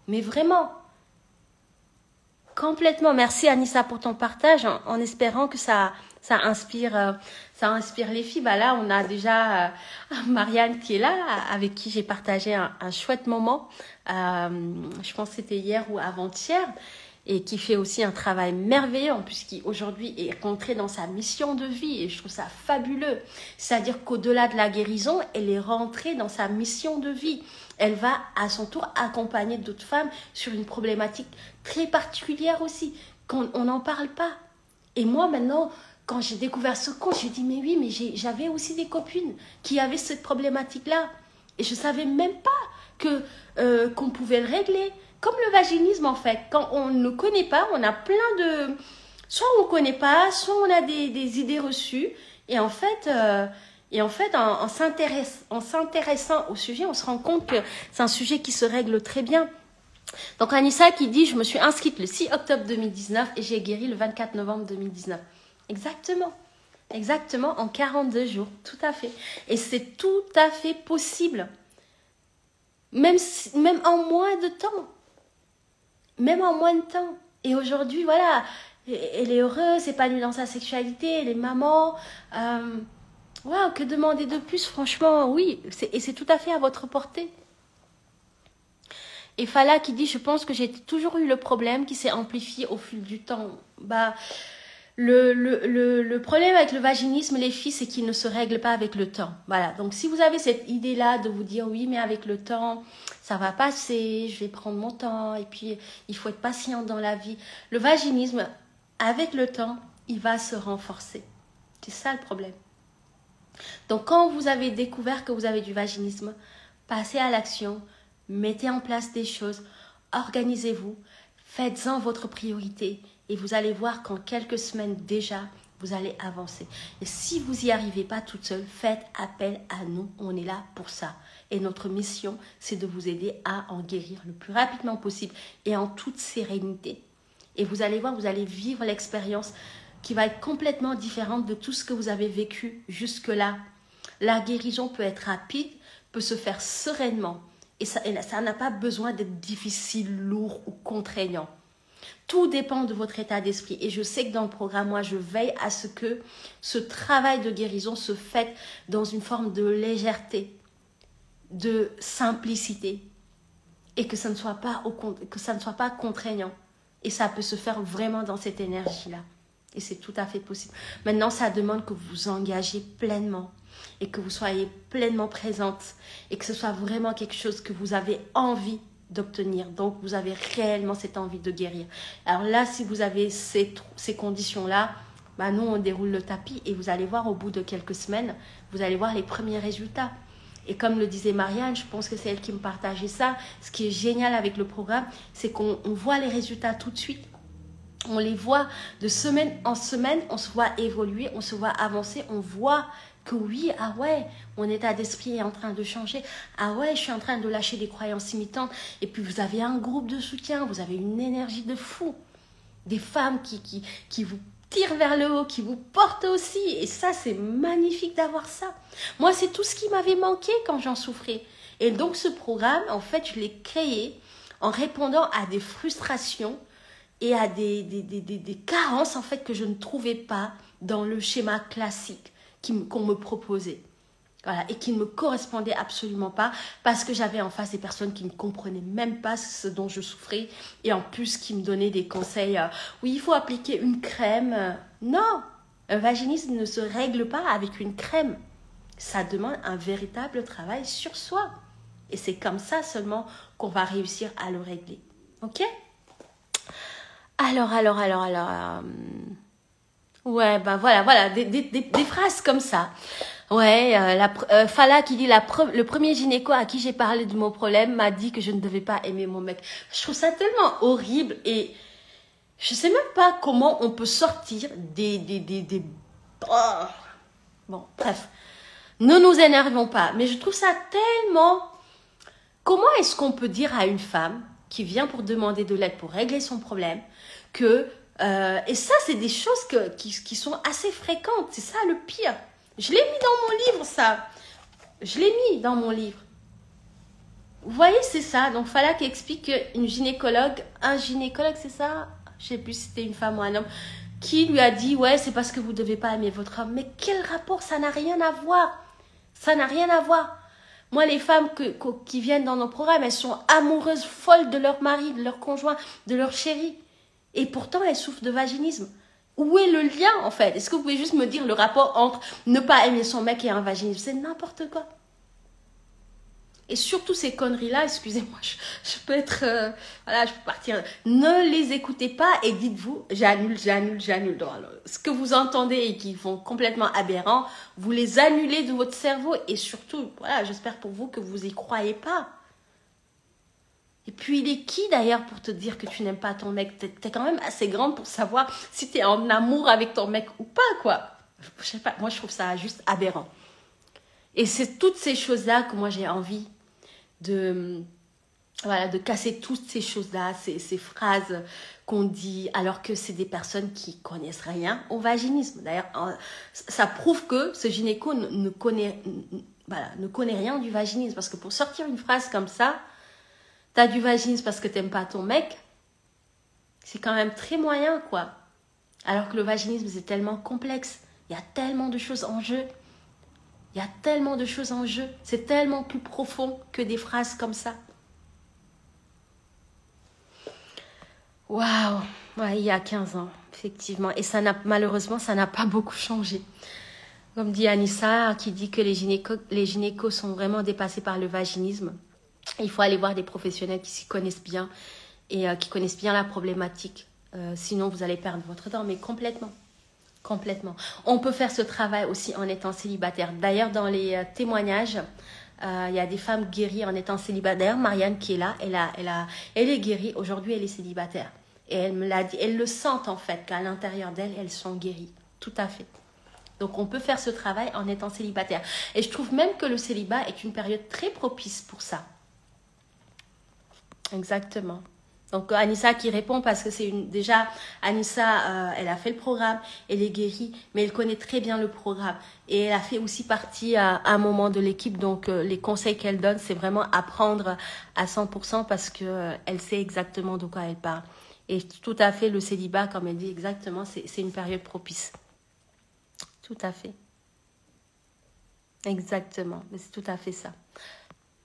Mais vraiment, complètement. Merci Anissa pour ton partage, en espérant que ça inspire les filles. Bah là, on a déjà Marianne qui est là, avec qui j'ai partagé un chouette moment. Je pense que c'était hier ou avant-hier. Et qui fait aussi un travail merveilleux, en plus qui aujourd'hui est rentrée dans sa mission de vie et je trouve ça fabuleux. C'est-à-dire qu'au-delà de la guérison, elle est rentrée dans sa mission de vie. Elle va à son tour accompagner d'autres femmes sur une problématique très particulière aussi, qu'on n'en parle pas. Et moi maintenant, quand j'ai découvert ce compte, j'ai dit mais oui, mais j'avais aussi des copines qui avaient cette problématique-là. Et je ne savais même pas qu'on pouvait le régler. Comme le vaginisme, en fait. Quand on ne connaît pas, on a plein de... Soit on ne connaît pas, soit on a des idées reçues. Et en fait, en s'intéressant au sujet, on se rend compte que c'est un sujet qui se règle très bien. Donc, Anissa qui dit, je me suis inscrite le 6 octobre 2019 et j'ai guéri le 24 novembre 2019. Exactement. Exactement, en 42 jours. Tout à fait. Et c'est tout à fait possible. Même en moins de temps. Même en moins de temps. Et aujourd'hui, voilà, elle est heureuse, épanouie dans sa sexualité, elle est maman. Waouh, que demander de plus, franchement, oui. Et c'est tout à fait à votre portée. Et Fala qui dit, je pense que j'ai toujours eu le problème qui s'est amplifié au fil du temps. Bah, le problème avec le vaginisme, les filles, c'est qu'il ne se règle pas avec le temps. Voilà. Donc, si vous avez cette idée-là de vous dire, oui, mais avec le temps, ça va passer, je vais prendre mon temps, et puis, il faut être patient dans la vie. Le vaginisme, avec le temps, il va se renforcer. C'est ça le problème. Donc, quand vous avez découvert que vous avez du vaginisme, passez à l'action, mettez en place des choses, organisez-vous, faites-en votre priorité. Et vous allez voir qu'en quelques semaines déjà, vous allez avancer. Et si vous n'y arrivez pas toute seule, faites appel à nous. On est là pour ça. Et notre mission, c'est de vous aider à en guérir le plus rapidement possible et en toute sérénité. Et vous allez voir, vous allez vivre l'expérience qui va être complètement différente de tout ce que vous avez vécu jusque-là. La guérison peut être rapide, peut se faire sereinement. Et ça n'a pas besoin d'être difficile, lourd ou contraignant. Tout dépend de votre état d'esprit. Et je sais que dans le programme, moi, je veille à ce que ce travail de guérison se fasse dans une forme de légèreté, de simplicité. Et que ça ne soit pas contraignant. Et ça peut se faire vraiment dans cette énergie-là. Et c'est tout à fait possible. Maintenant, ça demande que vous vous engagez pleinement. Et que vous soyez pleinement présente. Et que ce soit vraiment quelque chose que vous avez envie d'obtenir. Donc, vous avez réellement cette envie de guérir. Alors là, si vous avez ces conditions-là, bah nous, on déroule le tapis et vous allez voir au bout de quelques semaines, vous allez voir les premiers résultats. Et comme le disait Marianne, je pense que c'est elle qui me partageait ça, ce qui est génial avec le programme, c'est qu'on voit les résultats tout de suite. On les voit de semaine en semaine, on se voit évoluer, on se voit avancer, on voit que oui, ah ouais, mon état d'esprit est en train de changer. Ah ouais, je suis en train de lâcher des croyances imitantes. Et puis vous avez un groupe de soutien, vous avez une énergie de fou. Des femmes qui vous tire vers le haut, qui vous porte aussi. Et ça, c'est magnifique d'avoir ça. Moi, c'est tout ce qui m'avait manqué quand j'en souffrais. Et donc, ce programme, en fait, je l'ai créé en répondant à des frustrations et à des carences, en fait, que je ne trouvais pas dans le schéma classique qu'on me proposait. Voilà, et qui ne me correspondait absolument pas parce que j'avais en face des personnes qui ne comprenaient même pas ce dont je souffrais et en plus qui me donnaient des conseils. Oui, il faut appliquer une crème. Non, un vaginisme ne se règle pas avec une crème. Ça demande un véritable travail sur soi. Et c'est comme ça seulement qu'on va réussir à le régler. Ok? Alors. Ouais, ben voilà, des phrases comme ça. Ouais, Fala qui dit le premier gynéco à qui j'ai parlé de mon problème m'a dit que je ne devais pas aimer mon mec. Je trouve ça tellement horrible et je sais même pas comment on peut sortir Oh. Bon, bref. Ne nous énervons pas, mais je trouve ça tellement... Comment est-ce qu'on peut dire à une femme qui vient pour demander de l'aide pour régler son problème que... et ça, c'est des choses qui sont assez fréquentes. C'est ça le pire. Je l'ai mis dans mon livre, ça. Je l'ai mis dans mon livre. Vous voyez, c'est ça. Donc, Fala qui explique qu'une gynécologue, un gynécologue, c'est ça? Je ne sais plus si c'était une femme ou un homme, qui lui a dit, ouais, c'est parce que vous ne devez pas aimer votre homme. Mais quel rapport? Ça n'a rien à voir. Ça n'a rien à voir. Moi, les femmes qui viennent dans nos programmes, elles sont amoureuses, folles de leur mari, de leur conjoint, de leur chéri. Et pourtant, elles souffrent de vaginisme. Où est le lien, en fait? Est-ce que vous pouvez juste me dire le rapport entre ne pas aimer son mec et un vaginisme? C'est n'importe quoi. Et surtout ces conneries-là, excusez-moi, je peux être... voilà, je peux partir. Ne les écoutez pas et dites-vous, j'annule. Donc, alors, ce que vous entendez et qui font complètement aberrant, vous les annulez de votre cerveau. Et surtout, voilà, j'espère pour vous que vous n'y croyez pas. Et puis, il est qui d'ailleurs pour te dire que tu n'aimes pas ton mec? T'es quand même assez grande pour savoir si t'es en amour avec ton mec ou pas, quoi. Je sais pas, moi je trouve ça juste aberrant. Et c'est toutes ces choses-là que moi j'ai envie de casser toutes ces choses-là, ces phrases qu'on dit alors que c'est des personnes qui connaissent rien au vaginisme. D'ailleurs, ça prouve que ce gynéco ne connaît rien du vaginisme. Parce que pour sortir une phrase comme ça, t'as du vaginisme parce que t'aimes pas ton mec, c'est quand même très moyen, quoi. Alors que le vaginisme, c'est tellement complexe. Il y a tellement de choses en jeu. C'est tellement plus profond que des phrases comme ça. Waouh! Ouais, il y a 15 ans, effectivement. Et malheureusement, ça n'a pas beaucoup changé. Comme dit Anissa, qui dit que les gynécos sont vraiment dépassés par le vaginisme. Il faut aller voir des professionnels qui s'y connaissent bien et qui connaissent bien la problématique. Sinon, vous allez perdre votre temps, mais complètement. On peut faire ce travail aussi en étant célibataire. D'ailleurs, dans les témoignages, il y a des femmes guéries en étant célibataire. Marianne qui est là, elle est guérie. Aujourd'hui, elle est célibataire. Et elle me l'a dit. Elles le sentent en fait, qu'à l'intérieur d'elles, elles sont guéries. Tout à fait. Donc, on peut faire ce travail en étant célibataire. Et je trouve même que le célibat est une période très propice pour ça. Exactement. Donc, Anissa qui répond parce que c'est déjà, Anissa, elle a fait le programme, elle est guérie, mais elle connaît très bien le programme. Et elle a fait aussi partie à un moment de l'équipe. Donc, les conseils qu'elle donne, c'est vraiment apprendre à 100% parce qu'elle sait exactement de quoi elle parle. Et tout à fait, le célibat, comme elle dit exactement, c'est une période propice. Tout à fait. Exactement. Mais c'est tout à fait ça.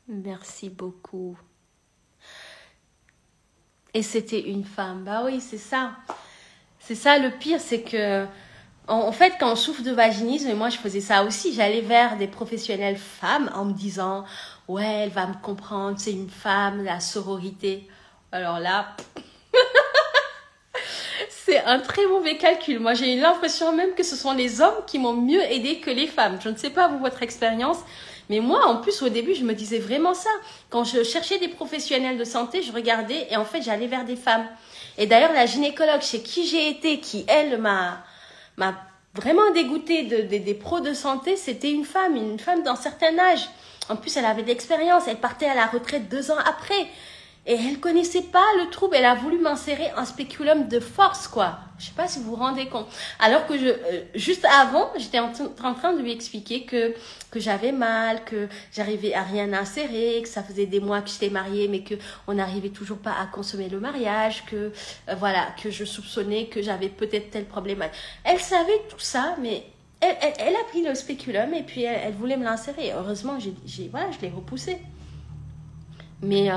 Merci beaucoup. Et c'était une femme. Bah oui, c'est ça. C'est ça le pire, c'est que... En fait, quand on souffre de vaginisme, et moi je faisais ça aussi, j'allais vers des professionnels femmes en me disant « Ouais, elle va me comprendre, c'est une femme, la sororité. » Alors là... C'est un très mauvais calcul. Moi, j'ai eu l'impression même que ce sont les hommes qui m'ont mieux aidé que les femmes. Je ne sais pas, vous, votre expérience, mais moi, en plus, au début, je me disais vraiment ça. Quand je cherchais des professionnels de santé, je regardais et en fait, j'allais vers des femmes. Et d'ailleurs, la gynécologue chez qui j'ai été, qui, elle, m'a vraiment dégoûtée des pros de santé, c'était une femme d'un certain âge. En plus, elle avait de l'expérience. Elle partait à la retraite 2 ans après. Et elle connaissait pas le trouble. Elle a voulu m'insérer un spéculum de force, quoi. Je sais pas si vous vous rendez compte. Alors que juste avant, j'étais en train de lui expliquer que j'avais mal, que j'arrivais à rien insérer, que ça faisait des mois que j'étais mariée, mais que on n'arrivait toujours pas à consommer le mariage, que voilà, que je soupçonnais que j'avais peut-être tel problème. Elle savait tout ça, mais elle a pris le spéculum et puis elle voulait me l'insérer. Heureusement, voilà, je l'ai repoussé. Mais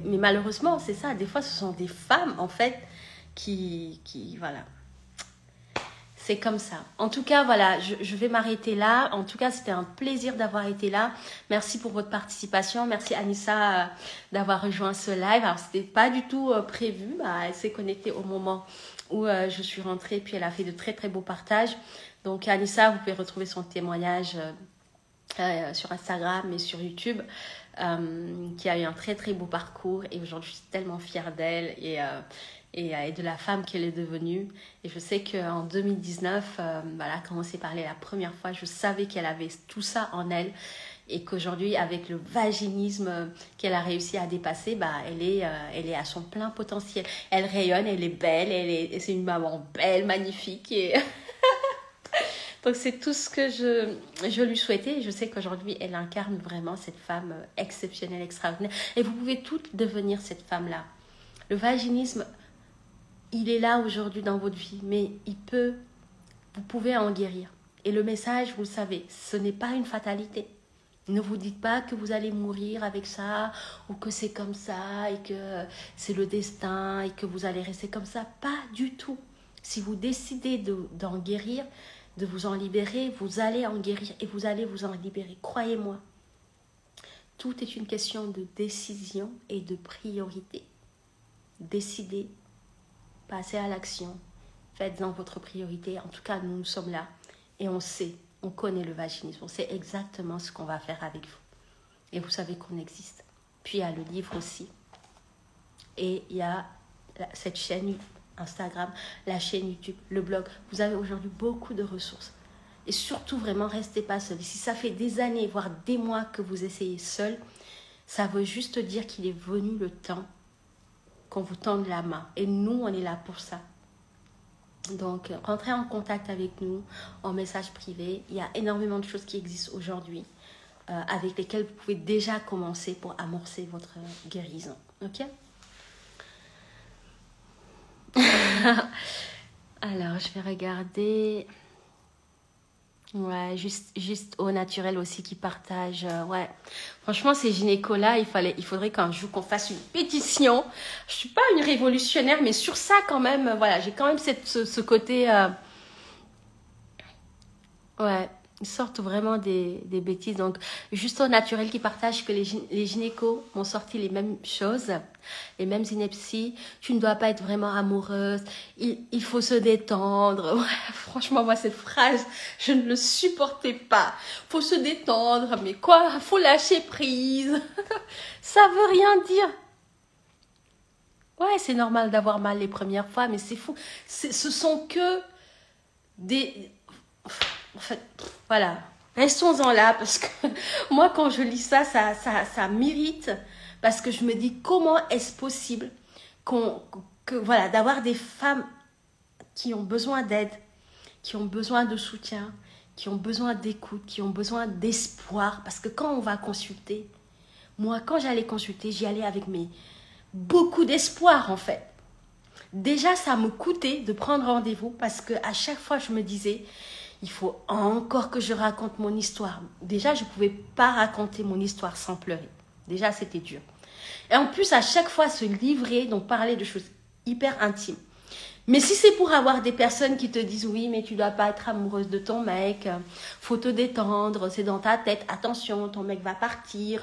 malheureusement, c'est ça. Des fois, ce sont des femmes, en fait, qui voilà. C'est comme ça. En tout cas, voilà, je vais m'arrêter là. En tout cas, c'était un plaisir d'avoir été là. Merci pour votre participation. Merci Anissa d'avoir rejoint ce live. Alors, c'était pas du tout prévu. Elle s'est connectée au moment où je suis rentrée. Puis, elle a fait de très, très beaux partages. Donc, Anissa, vous pouvez retrouver son témoignage sur Instagram et sur YouTube. Qui a eu un très très beau parcours et aujourd'hui je suis tellement fière d'elle et de la femme qu'elle est devenue. Et je sais qu'en 2019, voilà, quand on s'est parlé la première fois, je savais qu'elle avait tout ça en elle et qu'aujourd'hui avec le vaginisme qu'elle a réussi à dépasser, elle est à son plein potentiel. Elle rayonne, elle est belle, c'est une maman belle, magnifique et... Donc, c'est tout ce que je lui souhaitais. Et je sais qu'aujourd'hui, elle incarne vraiment cette femme exceptionnelle, extraordinaire. Et vous pouvez toutes devenir cette femme-là. Le vaginisme, il est là aujourd'hui dans votre vie, mais vous pouvez en guérir. Et le message, vous le savez, ce n'est pas une fatalité. Ne vous dites pas que vous allez mourir avec ça, ou que c'est comme ça, et que c'est le destin, et que vous allez rester comme ça. Pas du tout. Si vous décidez d'en guérir, de vous en libérer, vous allez en guérir et vous allez vous en libérer. Croyez-moi, tout est une question de décision et de priorité. Décidez, passez à l'action, faites-en votre priorité. En tout cas, nous sommes là et on connaît le vaginisme, on sait exactement ce qu'on va faire avec vous. Et vous savez qu'on existe. Puis il y a le livre aussi. Et il y a cette chaîne Instagram, la chaîne YouTube, le blog. Vous avez aujourd'hui beaucoup de ressources. Et surtout, vraiment, restez pas seul. Si ça fait des années, voire des mois que vous essayez seul, ça veut juste dire qu'il est venu le temps qu'on vous tende la main. Et nous, on est là pour ça. Donc, rentrez en contact avec nous en message privé. Il y a énormément de choses qui existent aujourd'hui avec lesquelles vous pouvez déjà commencer pour amorcer votre guérison. Ok ? Alors, je vais regarder. Ouais, juste au naturel aussi qui partage. Ouais, franchement, ces gynécos-là, il faudrait qu'un jour qu'on fasse une pétition. Je suis pas une révolutionnaire, mais sur ça quand même, voilà, j'ai quand même ce côté. Ouais, ils sortent vraiment des bêtises. Donc, juste au naturel qui partage que les gynécos m'ont sorti les mêmes choses, les mêmes inepties. Tu ne dois pas être vraiment amoureuse. Il faut se détendre. Ouais, franchement, moi, cette phrase, je ne le supportais pas. Faut se détendre. Mais quoi? Faut lâcher prise. Ça veut rien dire. Ouais, c'est normal d'avoir mal les premières fois, mais c'est fou. Ce sont que des... En fait, voilà, restons-en là parce que moi, quand je lis ça m'irrite parce que je me dis comment est-ce possible voilà, d'avoir des femmes qui ont besoin d'aide, qui ont besoin de soutien, qui ont besoin d'écoute, qui ont besoin d'espoir. Parce que quand on va consulter, moi, quand j'allais consulter, j'y allais avec beaucoup d'espoir en fait. Déjà, ça me coûtait de prendre rendez-vous parce qu'à chaque fois, je me disais... Il faut encore que je raconte mon histoire. Déjà, je ne pouvais pas raconter mon histoire sans pleurer. Déjà, c'était dur. Et en plus, à chaque fois, se livrer, donc parler de choses hyper intimes. Mais si c'est pour avoir des personnes qui te disent « Oui, mais tu ne dois pas être amoureuse de ton mec, faut te détendre, c'est dans ta tête, attention, ton mec va partir,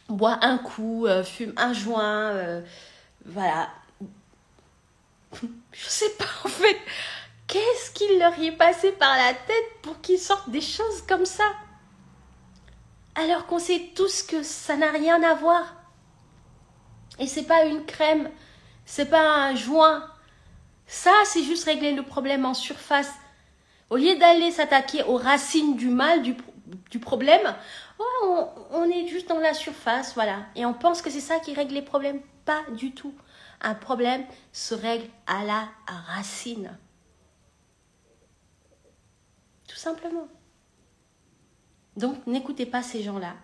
bois un coup, fume un joint, voilà. » Je ne sais pas, en fait... Qu'est-ce qu'il leur y est passé par la tête pour qu'ils sortent des choses comme ça? Alors qu'on sait tous que ça n'a rien à voir. Et c'est pas une crème, c'est pas un joint. Ça, c'est juste régler le problème en surface. Au lieu d'aller s'attaquer aux racines du mal, du problème, Ouais, on est juste dans la surface, voilà. Et on pense que c'est ça qui règle les problèmes. Pas du tout. Un problème se règle à la racine. Tout simplement. Donc, n'écoutez pas ces gens-là.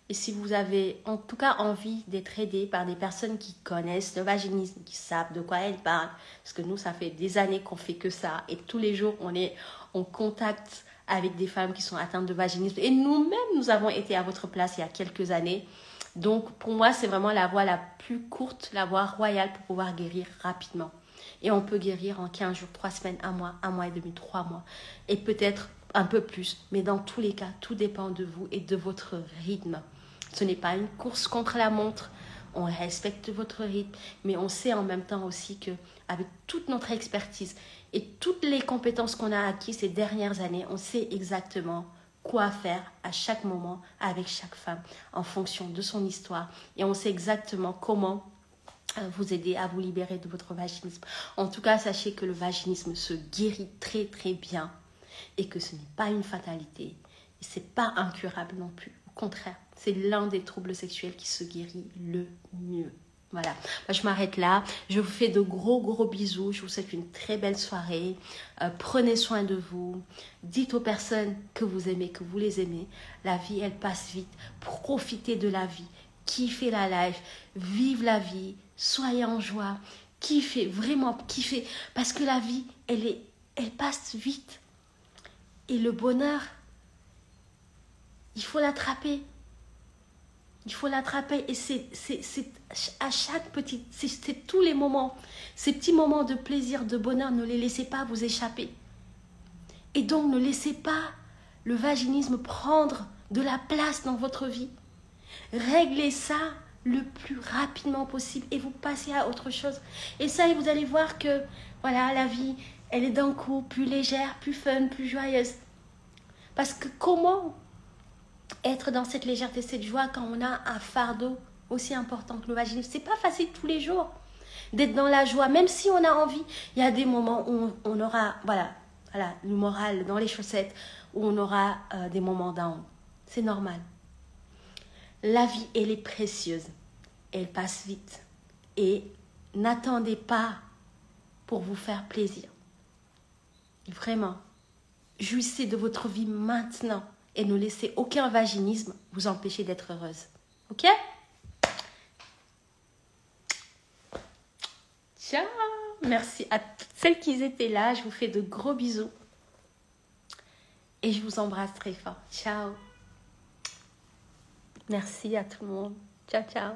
Et si vous avez en tout cas envie d'être aidé par des personnes qui connaissent le vaginisme, qui savent de quoi elles parlent, parce que nous, ça fait des années qu'on fait que ça, et tous les jours, on est en contact avec des femmes qui sont atteintes de vaginisme. Et nous-mêmes, nous avons été à votre place il y a quelques années. Donc, pour moi, c'est vraiment la voie la plus courte, la voie royale pour pouvoir guérir rapidement. Et on peut guérir en 15 jours, 3 semaines, 1 mois et demi, 3 mois. Et peut-être un peu plus. Mais dans tous les cas, tout dépend de vous et de votre rythme. Ce n'est pas une course contre la montre. On respecte votre rythme, mais on sait en même temps aussi que avec toute notre expertise et toutes les compétences qu'on a acquises ces dernières années, on sait exactement quoi faire à chaque moment avec chaque femme en fonction de son histoire. Et on sait exactement comment vous aider à vous libérer de votre vaginisme. En tout cas, sachez que le vaginisme se guérit très très bien et que ce n'est pas une fatalité et c'est pas incurable non plus. Au contraire, c'est l'un des troubles sexuels qui se guérit le mieux. Voilà, moi, je m'arrête là. Je vous fais de gros bisous. Je vous souhaite une très belle soirée. Prenez soin de vous. Dites aux personnes que vous aimez, que vous les aimez. La vie, elle passe vite. Profitez de la vie. Kiffez la life. Vive la vie. Soyez en joie. Kiffez, vraiment kiffez. Parce que la vie, elle passe vite. Et le bonheur, il faut l'attraper. Il faut l'attraper et c'est à chaque petite, c'est tous les moments, ces petits moments de plaisir, de bonheur, ne les laissez pas vous échapper. Et donc ne laissez pas le vaginisme prendre de la place dans votre vie. Réglez ça le plus rapidement possible et vous passez à autre chose. Et ça, vous allez voir que voilà, la vie, elle est d'un coup plus légère, plus fun, plus joyeuse. Parce que comment être dans cette légèreté, cette joie quand on a un fardeau aussi important que le vaginisme? C'est pas facile tous les jours d'être dans la joie, même si on a envie. Il y a des moments où on aura, voilà, le moral dans les chaussettes, où on aura des moments down. C'est normal. La vie, elle est précieuse. Elle passe vite. Et n'attendez pas pour vous faire plaisir. Vraiment. Jouissez de votre vie maintenant. Et ne laissez aucun vaginisme vous empêcher d'être heureuse. Ok? Ciao! Merci à toutes celles qui étaient là. Je vous fais de gros bisous. Et je vous embrasse très fort. Ciao! Merci à tout le monde. Ciao, ciao!